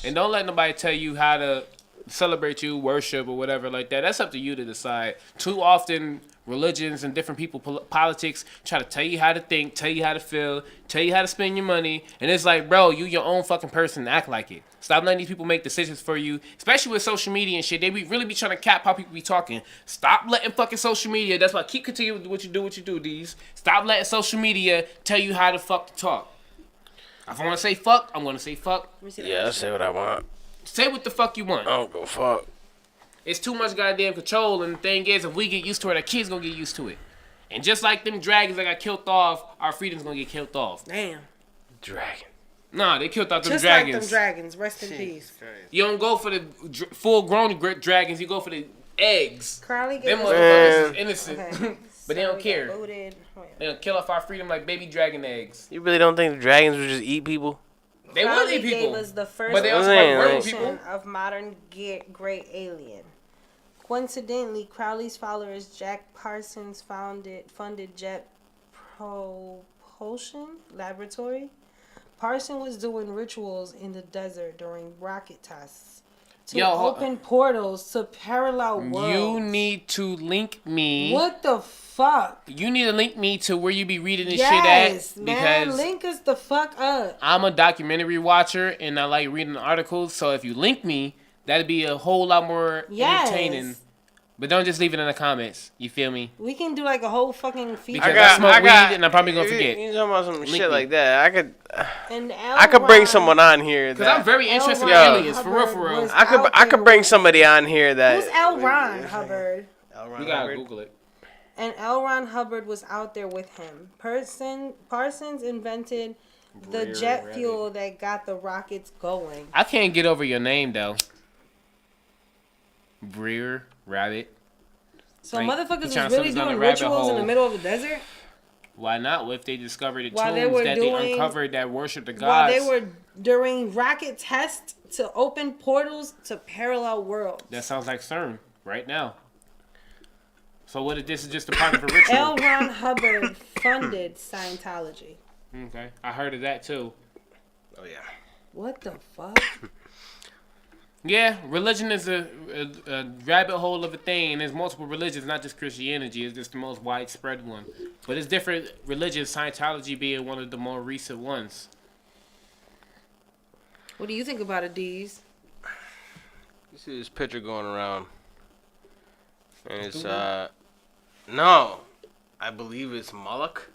and don't let nobody tell you how to celebrate you, worship, or whatever like that. That's up to you to decide. Too often, religions and different people, politics, try to tell you how to think, tell you how to feel, tell you how to spend your money. And it's like, bro, you your own fucking person. Act like it. Stop letting these people make decisions for you, especially with social media and shit. They really be trying to cap how people be talking. Stop letting fucking social media. That's why keep continuing with what you do, D's. Stop letting social media tell you how to fuck to talk. If I want to say fuck, I'm going to say fuck. Yeah, I say what I want. Say what the fuck you want. I don't go fuck. It's too much goddamn control, and the thing is, if we get used to it, our kids gonna get used to it. And just like them dragons that got killed off, our freedom's gonna get killed off. Damn. Dragon. Nah, they killed off them just dragons. Just like them dragons. Rest in peace. You don't go for the full-grown dragons. You go for the eggs. Crowley them motherfuckers is innocent. Okay. But they don't care. They gonna kill off our freedom like baby dragon eggs. You really don't think the dragons would just eat people? They would eat people. Gave us the first but they also like people of modern great alien. Coincidentally, Crowley's followers Jack Parsons funded Jet Propulsion Laboratory. Parsons was doing rituals in the desert during rocket tests to open portals to parallel worlds. You need to link me. What the fuck? You need to link me to where you be reading this shit at. Man, link us the fuck up. I'm a documentary watcher and I like reading articles. So if you link me, that'd be a whole lot more entertaining. But don't just leave it in the comments. You feel me? We can do like a whole fucking feature. Because I smoke weed and I'm probably gonna forget. You talking about some shit like that? I could bring someone on here. Because I'm very interested in aliens, for real. I could bring somebody on here that. Who's L. Ron Hubbard? You gotta Google it. And L. Ron Hubbard was out there with him. Parsons invented the jet fuel that got the rockets going. I can't get over your name though. Breer Rabbit. So motherfuckers was really doing rituals in the middle of the desert? Why not? What if they discovered the tombs that they uncovered that worship the gods? While they were during rocket tests to open portals to parallel worlds. That sounds like CERN right now. So what if this is just a part of a ritual? L. Ron Hubbard funded Scientology. Okay. I heard of that too. Oh yeah. What the fuck? Yeah, religion is a rabbit hole of a thing, and there's multiple religions, not just Christianity. It's just the most widespread one. But it's different religions, Scientology being one of the more recent ones. What do you think about it, D's? You see this picture going around. And it's, no, I believe it's Moloch.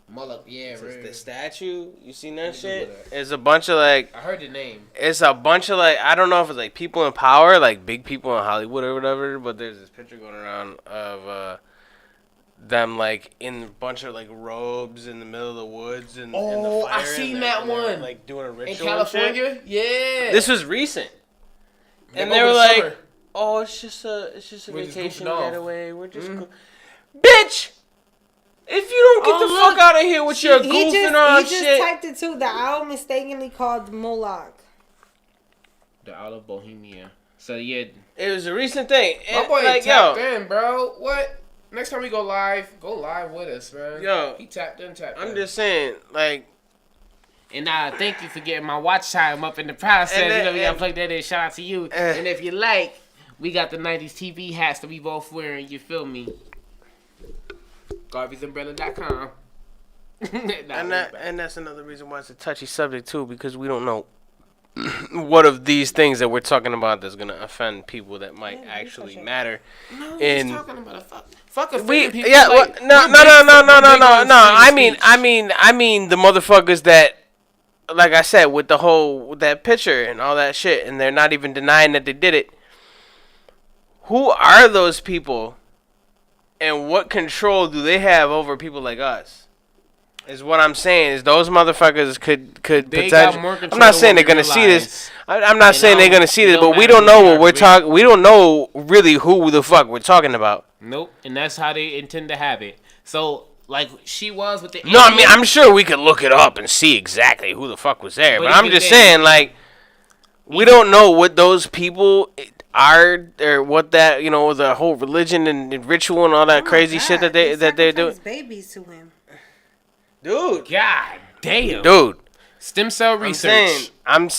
Moloch, yeah, right. The statue, you seen that shit? It's a bunch of like. I heard the name. It's a bunch of like, I don't know if it's like people in power, like big people in Hollywood or whatever, but there's this picture going around of them like in a bunch of like robes in the middle of the woods and in the fire. I seen that one. Like doing a ritual in California. And shit. Yeah. This was recent. And they were like, summer. "Oh, it's just a vacation getaway. We're just bitch." If you don't get the fuck out of here with your goofing on shit. He just typed it too. The owl mistakenly called Moloch. The Owl of Bohemia. So yeah, it was a recent thing. My boy like, tapped in, bro. What? Next time we go live with us, man. Yo, he tapped in. I'm just saying, like. And thank you for getting my watch time up in the process. We gotta plug that in. Shout out to you. And if you like, we got the 90s TV hats that we both wearing. You feel me? Garvey'sUmbrella.com. and that's another reason why it's a touchy subject too, because we don't know what of these things that we're talking about that's gonna offend people that might actually matter. No, we're just talking about fuck offending people. Yeah, no. I mean the motherfuckers that, like I said, with that picture and all that shit, and they're not even denying that they did it. Who are those people? And what control do they have over people like us? Is what I'm saying. Is those motherfuckers could potentially. I'm not saying they're gonna see this. I'm not saying they're gonna see this, but we don't know what we're talking. We don't know really who the fuck we're talking about. Nope, and that's how they intend to have it. So, like she was with the. No, I mean I'm sure we could look it up and see exactly who the fuck was there. But I'm just saying, like, we don't know what those people are, or what that, the whole religion and ritual and all that crazy shit that they're doing. Babies to him, dude. God damn, dude. Stem cell research. I'm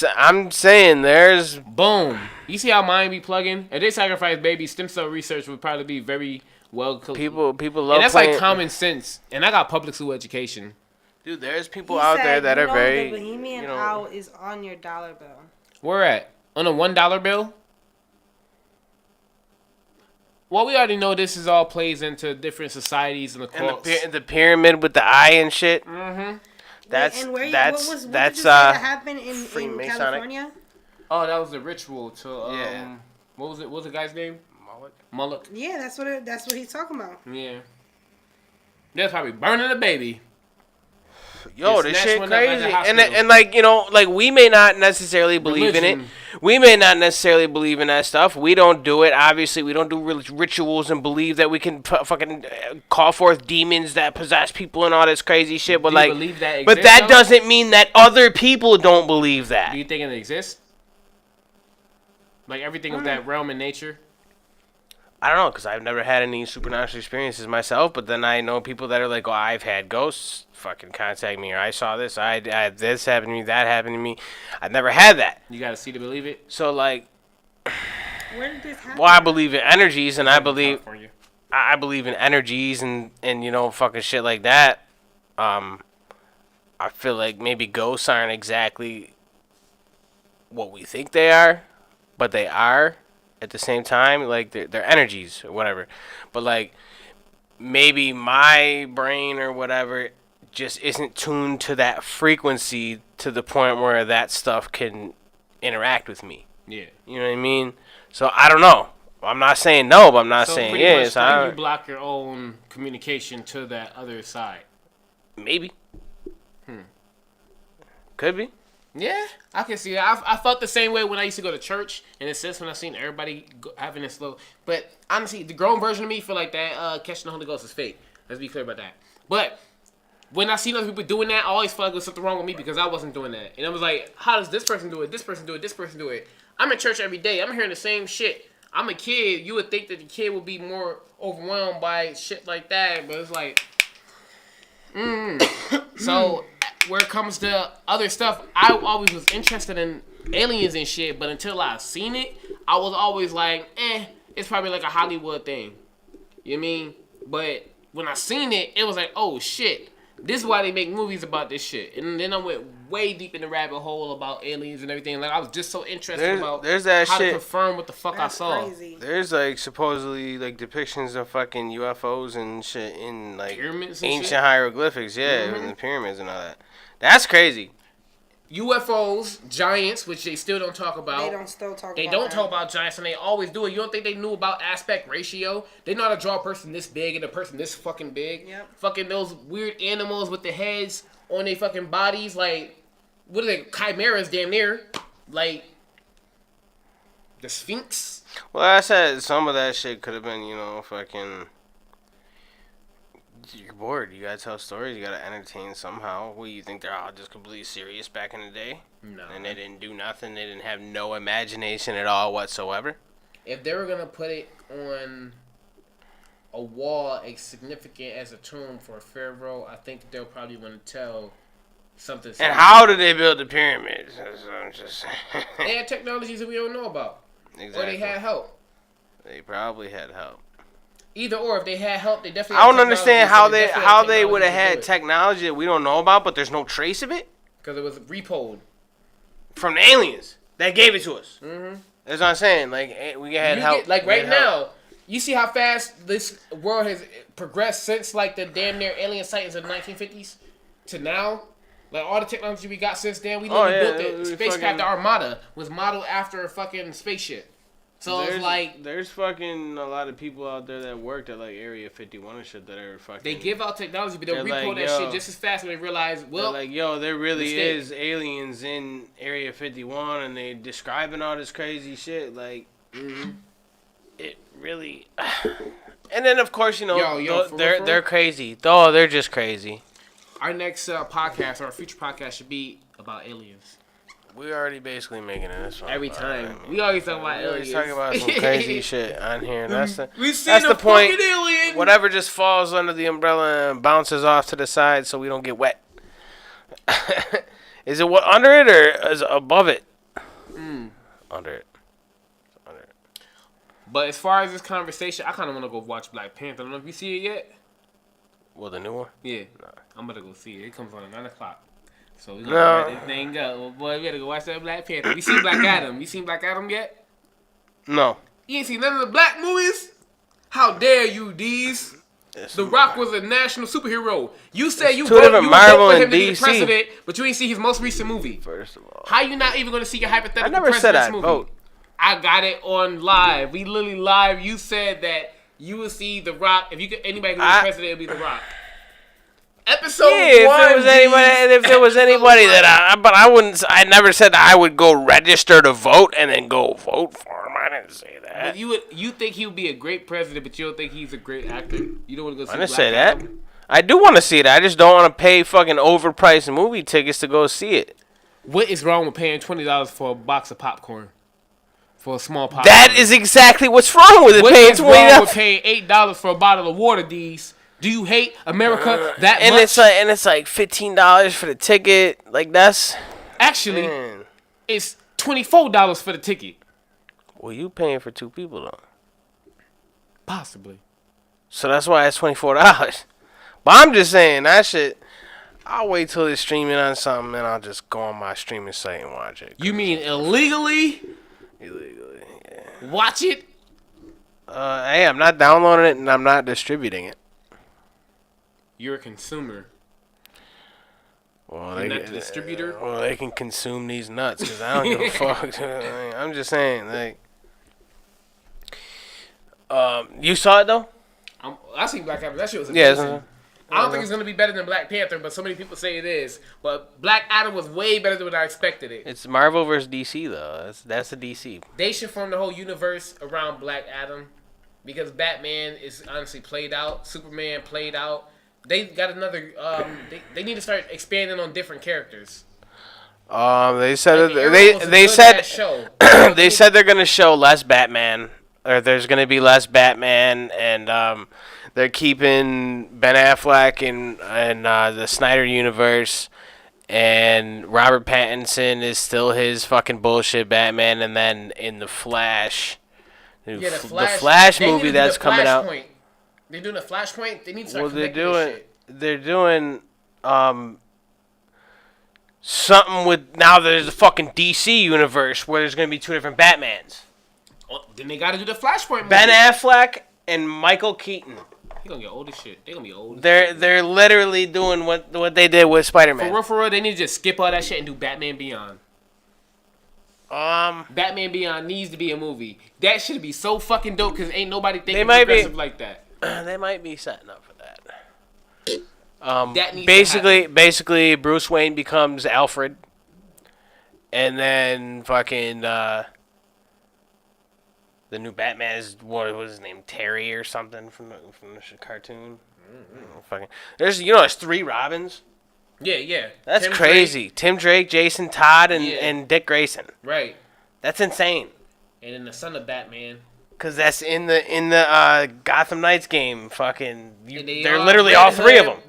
saying there's boom. You see how mine be plugging? If they sacrifice babies, stem cell research would probably be very well. People love. And that's like common sense. And I got public school education. Dude, there's people out there that are very. The Bohemian Owl is on your dollar bill. Where at? On a $1 bill? Well, we already know this is all plays into different societies and the cults. And the pyramid with the eye and shit. Mm-hmm. What did you say that happened in California? Oh, that was a ritual to what was it? What was the guy's name? Moloch. Yeah, that's what he's talking about. Yeah. They're probably burning a baby. Yo, this shit crazy. And like, you know, like we may not necessarily believe in it. We may not necessarily believe in that stuff. We don't do it. Obviously, we don't do rituals and believe that we can fucking call forth demons that possess people and all this crazy shit. But like, believe that exists, but that doesn't mean that other people don't believe that. Do you think it exists? Like everything of that realm in nature? I don't know, because I've never had any supernatural experiences myself, but then I know people that are like, oh, I've had ghosts fucking contact me, or I saw this, I had this happen to me, that happened to me. I've never had that. You got to see to believe it? So, like, where did this happen? Well, I believe in energies, and I believe in energies and, you know, fucking shit like that. I feel like maybe ghosts aren't exactly what we think they are, but they are. At the same time, like they're energies or whatever, but like maybe my brain or whatever just isn't tuned to that frequency to the point where that stuff can interact with me. Yeah, you know what I mean. So I don't know. I'm not saying no, but I'm not saying yes. So you block your own communication to that other side. Maybe. Could be. Yeah, I can see that. I felt the same way when I used to go to church, and it says when I seen everybody having this slow. But honestly, the grown version of me feel like that catching the Holy Ghost is fake. Let's be clear about that. But when I seen other people doing that, I always felt like there was something wrong with me because I wasn't doing that. And I was like, how does this person do it? This person do it? This person do it? I'm in church every day. I'm hearing the same shit. I'm a kid. You would think that the kid would be more overwhelmed by shit like that, but it's like, So where it comes to other stuff, I always was interested in aliens and shit, but until I seen it, I was always like, it's probably like a Hollywood thing. You know what I mean? But when I seen it, it was like, oh shit, this is why they make movies about this shit. And then I went way deep in the rabbit hole about aliens and everything. Like I was just so interested about how to confirm what the fuck I saw. Crazy. There's like supposedly like depictions of fucking UFOs and shit in like ancient hieroglyphics, in the pyramids and all that. That's crazy. UFOs, giants, which they still don't talk about. They don't talk about giants, and they always do it. You don't think they knew about aspect ratio? They know how to draw a person this big and a person this fucking big. Yep. Fucking those weird animals with the heads on their fucking bodies, like, what are they? Chimeras, damn near. Like, the Sphinx. Well, I said some of that shit could have been, you know, fucking... You're bored. You gotta tell stories. You gotta entertain somehow. What, you think they're all just completely serious back in the day? No. And they didn't do nothing. They didn't have no imagination at all whatsoever. If they were gonna put it on a wall as significant as a tomb for a pharaoh, I think they'll probably want to tell something. And how did they build the pyramids? I'm just they had technologies that we don't know about. Exactly. Or they had help. They probably had help. Either or, if they had help, they definitely. I don't understand how they would have had technology that we don't know about, but there's no trace of it. Because it was repoed from the aliens that gave it to us. Mm-hmm. That's what I'm saying. Like we had help. Like right now, you see how fast this world has progressed since like the damn near alien sightings of the 1950s to now. Like all the technology we got since then, we literally built the spacecraft. The Armada was modeled after a fucking spaceship. So it's like there's fucking a lot of people out there that worked at like Area 51 and shit that are fucking. They give out technology, but they'll repo that shit just as fast when they realize. Well, they're like, yo, there really is aliens in Area 51, and they describing all this crazy shit. Like, it really. And then of course you know they're crazy. Oh, they're just crazy. Our next podcast, our future podcast, should be about aliens. We're already basically making it this one. Every time. We always talk about aliens. We talking about some crazy shit on here. That's the the point. Alien. Whatever just falls under the umbrella and bounces off to the side so we don't get wet. Is it under it or is it above it? Under it. But as far as this conversation, I kind of want to go watch Black Panther. I don't know if you see it yet. Well, the new one? Yeah. Nah. I'm about to go see it. It comes on at 9 o'clock. So we're going to let this thing go. Well, boy, we got to go watch that Black Panther. You seen Black Adam? You seen Black Adam yet? No. You ain't seen none of the black movies? How dare you, D's? The Rock was a national superhero. You say you vote for him to be the president, but you ain't see his most recent movie. First of all. How you not even going to see your hypothetical president's movie? I never said I'd vote. I got it on live. We literally live. You said that you would see The Rock. If you could, anybody could be president, it'd be The Rock. Episode 1. If there was anybody that I never said I would go register to vote and then go vote for him. I didn't say that. But you think he would be a great president, but you don't think he's a great actor? You don't want to go see I didn't say that. I do want to see it. I just don't want to pay fucking overpriced movie tickets to go see it. What is wrong with paying $20 for a box of popcorn? For a small popcorn? That is exactly what's wrong with it. What is wrong with paying $8 for a bottle of water, D's? Do you hate America that much? It's like $15 for the ticket. Like that's actually it's $24 for the ticket. Well, you paying for 2 people though. Possibly. So that's why it's $24. But I'm just saying that shit. I'll wait till it's streaming on something and I'll just go on my streaming site and watch it. You mean illegally? Illegally, yeah. Watch it? Hey, I'm not downloading it and I'm not distributing it. You're a consumer. Well, you're not the distributor? Well, they can consume these nuts because I don't give a fuck. I'm just saying, like. You saw it though? I seen Black Adam. That shit was amazing. Yeah, I don't think it's gonna be better than Black Panther, but so many people say it is. But Black Adam was way better than what I expected it. It's Marvel versus DC though. That's a DC. They should form the whole universe around Black Adam, because Batman is honestly played out. Superman played out. They got another. They need to start expanding on different characters. They said they said they're gonna show less Batman, or there's gonna be less Batman, and they're keeping Ben Affleck in the Snyder universe, and Robert Pattinson is still his fucking bullshit Batman, and then in the Flash, the Flash movie that's coming out. They're doing a Flashpoint. They need to start connecting this shit. They're doing something with, now there's a fucking DC universe where there's gonna be 2 different Batmans. Oh, then they gotta do the Flashpoint movie. Ben Affleck and Michael Keaton. He gonna get old as shit. They gonna be old. They're literally doing what they did with Spider-Man. For real, they need to just skip all that shit and do Batman Beyond. Batman Beyond needs to be a movie. That should be so fucking dope because ain't nobody thinking progressive like that. They might be setting up for that. That basically, Bruce Wayne becomes Alfred, and then fucking the new Batman is what was his name, Terry or something from the cartoon. Fucking there's 3 Robins. Yeah. That's Tim crazy. Drake. Tim Drake, Jason Todd, and Dick Grayson. Right. That's insane. And then the son of Batman. Cause that's in the Gotham Knights game. Fucking, they're literally all 3 of them.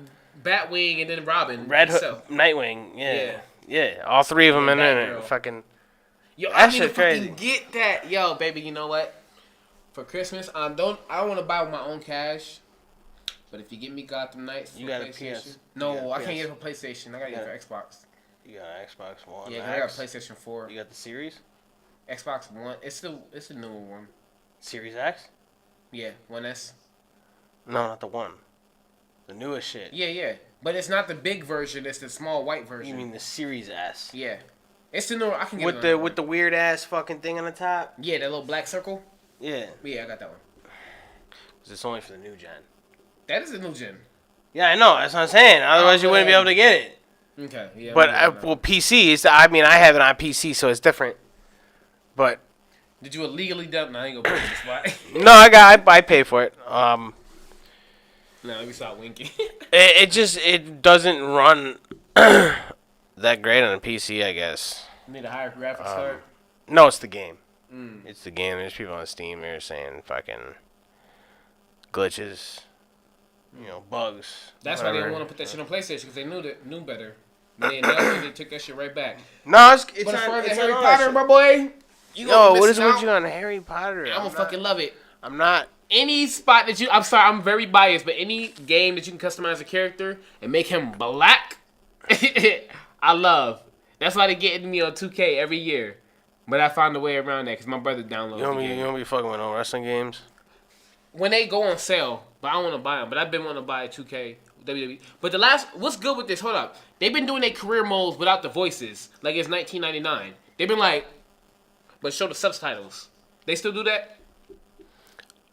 Batwing and then Robin. Red Hood, Nightwing. Yeah. All 3 of them in there. Fucking. Yo, I need to fucking get that. Yo, baby, you know what? For Christmas, I don't want to buy with my own cash. But if you get me Gotham Knights, you got a PS. No, I can't get it for PlayStation. I gotta get it for Xbox. You got an Xbox One. Yeah, I got a PlayStation 4. You got the Series? Xbox One. It's the newer one. Series X? Yeah, 1S. No, not the one. The newest shit. Yeah. But it's not the big version. It's the small white version. You mean the Series S? Yeah. It's the newer. I can get with the weird ass fucking thing on the top. Yeah, that little black circle. Yeah. Yeah, I got that one. 'Cause it's only for the new gen. That is a new gen. Yeah, I know. That's what I'm saying. Otherwise, you wouldn't be able to get it. Okay. Yeah. But PC I have it on PC, so it's different. But. Did you illegally dump? No, I ain't gonna put this spot. No, I pay for it. No, let me stop winking. It doesn't run that great on a PC, I guess. You need a higher graphics card? No, it's the game. It's the game. There's people on Steam that are saying fucking glitches, bugs. That's why they didn't want to put that shit on PlayStation, because they knew better. They announced it, they took that shit right back. No, it's but on, as far as it's Harry Potter, my boy, what is with you on Harry Potter? I'm gonna fucking love it. I'm not. Any spot that I'm sorry, I'm very biased, but any game that you can customize a character and make him black, I love. That's why they getting me on 2K every year. But I found a way around that because my brother downloaded it. You don't be fucking with no wrestling games? When they go on sale, but I don't want to buy them. But I've been wanting to buy 2K, WWE. But what's good with this? Hold up. They've been doing their career modes without the voices. Like it's 1999. They've been like, but show the subtitles. They still do that?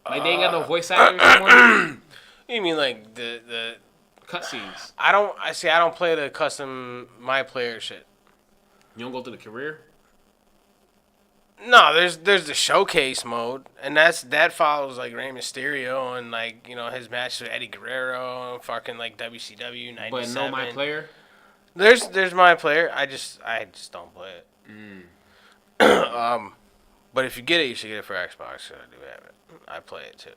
Like they ain't got no voice actors anymore? You mean like the cutscenes? I don't play the custom my player shit. You don't go through the career? No, there's the showcase mode, and that follows like Rey Mysterio and like his match with Eddie Guerrero and fucking like WCW 97. But no my player. There's my player. I just don't play it. But if you get it, you should get it for Xbox. So I do have it. I play it too.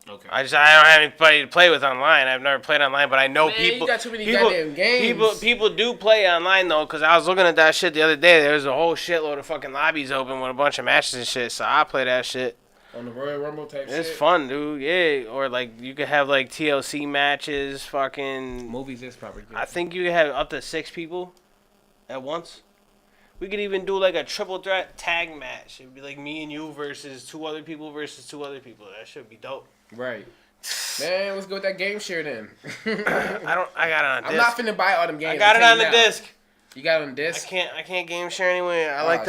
Okay. I don't have anybody to play with online. I've never played online, but I know people. You got too many goddamn games. People do play online though, because I was looking at that shit the other day. There was a whole shitload of fucking lobbies open with a bunch of matches and shit. So I play that shit. On the Royal Rumble type shit. It's fun, dude. Yeah, or like you could have like TLC matches. Fucking movies is probably good. I think you could have up to 6 people at once. We could even do like a triple threat tag match. It'd be like me and you versus 2 other people versus 2 other people. That should be dope. Right. Man, let's go with that game share then. I got it on disc. I'm not finna buy all them games. I got it on the disc. You got it on disc? I can't game share anyway. I like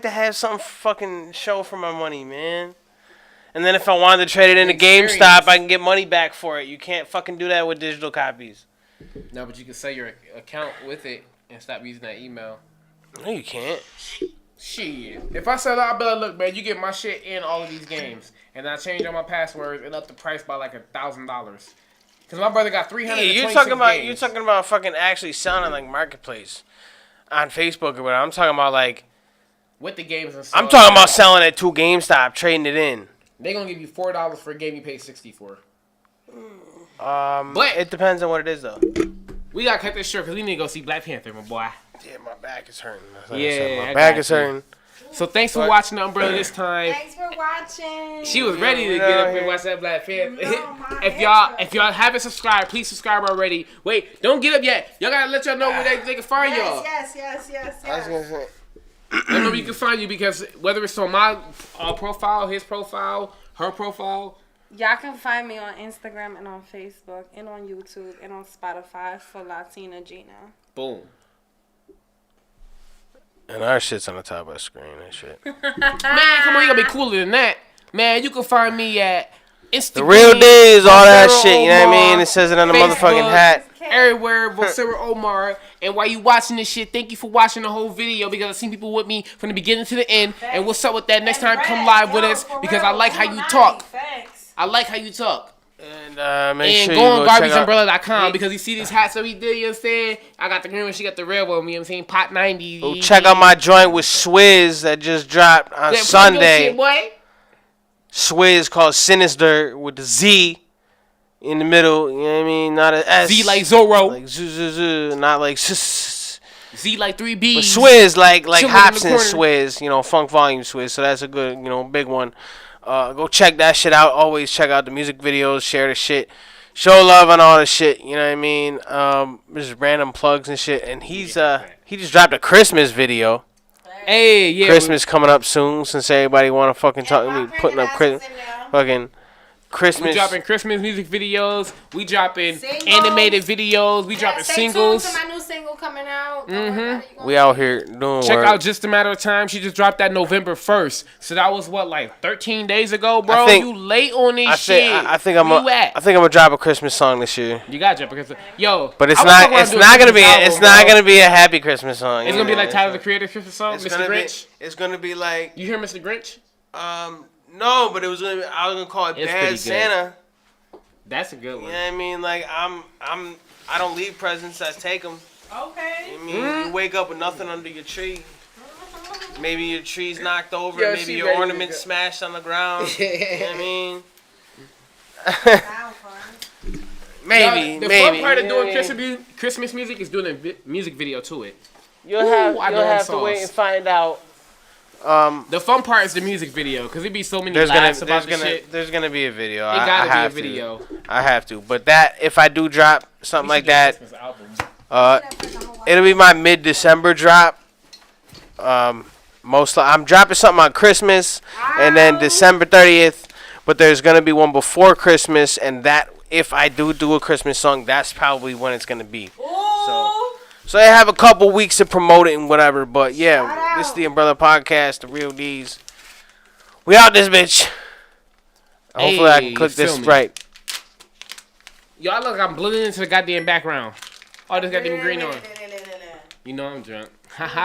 to have something fucking show for my money, man. And then if I wanted to trade it into GameStop, I can get money back for it. You can't fucking do that with digital copies. No, but you can sell your account with it and stop using that email. No, you can't. Shit. If I sell that, I'll be like, look, man, you get my shit in all of these games. And I change all my passwords and up the price by like $1,000. Because my brother got 326 games. You're talking about fucking actually selling on like Marketplace on Facebook or whatever. I'm talking about like... with the games and stuff. I'm talking about selling it to GameStop, trading it in. They gonna give you $4 for a game you pay $60 for. But it depends on what it is though. We gotta cut this short because we need to go see Black Panther, my boy. Yeah, my back is hurting. My back is hurting. So thanks for watching the Umbrella this time. Thanks for watching. She was ready to get up and watch that Black Panther. If y'all haven't subscribed, please subscribe already. Wait, don't get up yet. Y'all gotta let y'all know where they can find y'all. Yes. I was gonna say. I know you can find you because whether it's on my profile, his profile, her profile. Y'all can find me on Instagram and on Facebook and on YouTube and on Spotify for Latina Gina. Boom. And our shit's on the top of the screen and shit. Man, come on, you gotta be cooler than that. Man, you can find me at Instagram. The real days, all that shit, you know what I mean? It says it on the motherfucking hat. Everywhere, Vocera Omar. And while you watching this shit, thank you for watching the whole video because I've seen people with me from the beginning to the end. Thanks. And what's up with that? Next time, come live with us because I like how you talk. Thanks. I like how you talk. And make sure go on GarbageUmbrella.com because you see these hats that we did, you know what I'm saying? I got the green one, she got the red one, you know what I'm saying? Pot 90. Go check out my joint with Swizz that just dropped on Sunday. Shit, boy. Swizz called Sinister with the Z in the middle, you know what I mean? Not a S. Z like Zorro. Like Z, not like Z like 3 B's. But Swizz like Hobson Swizz, you know, Funk Volume Swizz, so that's a good, you know, big one. Go check that shit out. Always check out the music videos. Share the shit. Show love on all the shit. You know what I mean? Just random plugs and shit. And he just dropped a Christmas video. Hey, yeah. Christmas coming up soon. Since everybody want to fucking talk to me, putting up fucking Christmas. We dropping Christmas music videos. We dropping animated videos. We dropping singles. Stay tuned to my new single coming out. Mm-hmm. We out here doing Check out Just a Matter of Time. She just dropped that November 1st. So that was what, like 13 days ago, bro? You late on this shit. I think I'm gonna drop a Christmas song this year. You gotta drop a Christmas. Yo, but it's not gonna be a happy Christmas song. It's gonna be like Tyler the Creator's Christmas song, Mr. Grinch. It's gonna be like. You hear Mr. Grinch? No, but I was gonna call it Bad Santa. That's a good one. You know what I mean? Like I don't leave presents, I take them. Okay. I mean, you wake up with nothing under your tree. Maybe your tree's knocked over. Maybe your ornament smashed on the ground. You know what I mean? Maybe. The fun part of doing Christmas music is doing a music video to it. You'll have to wait and find out. The fun part is the music video, because it'd be so many laughs about the shit. There's gonna be a video. It gotta be a video. I have to. But that, if I do drop something like that, it'll be my mid-December drop. I'm dropping something on Christmas, and then December 30th. But there's gonna be one before Christmas, and that if I do a Christmas song, that's probably when it's gonna be. So I have a couple weeks to promote it and whatever. But yeah, this is the Umbrella Podcast, the Real D's. We out this bitch. Hopefully I can click this right. Y'all look, I'm blending into the goddamn background. All this goddamn green on. You know I'm drunk. Haha.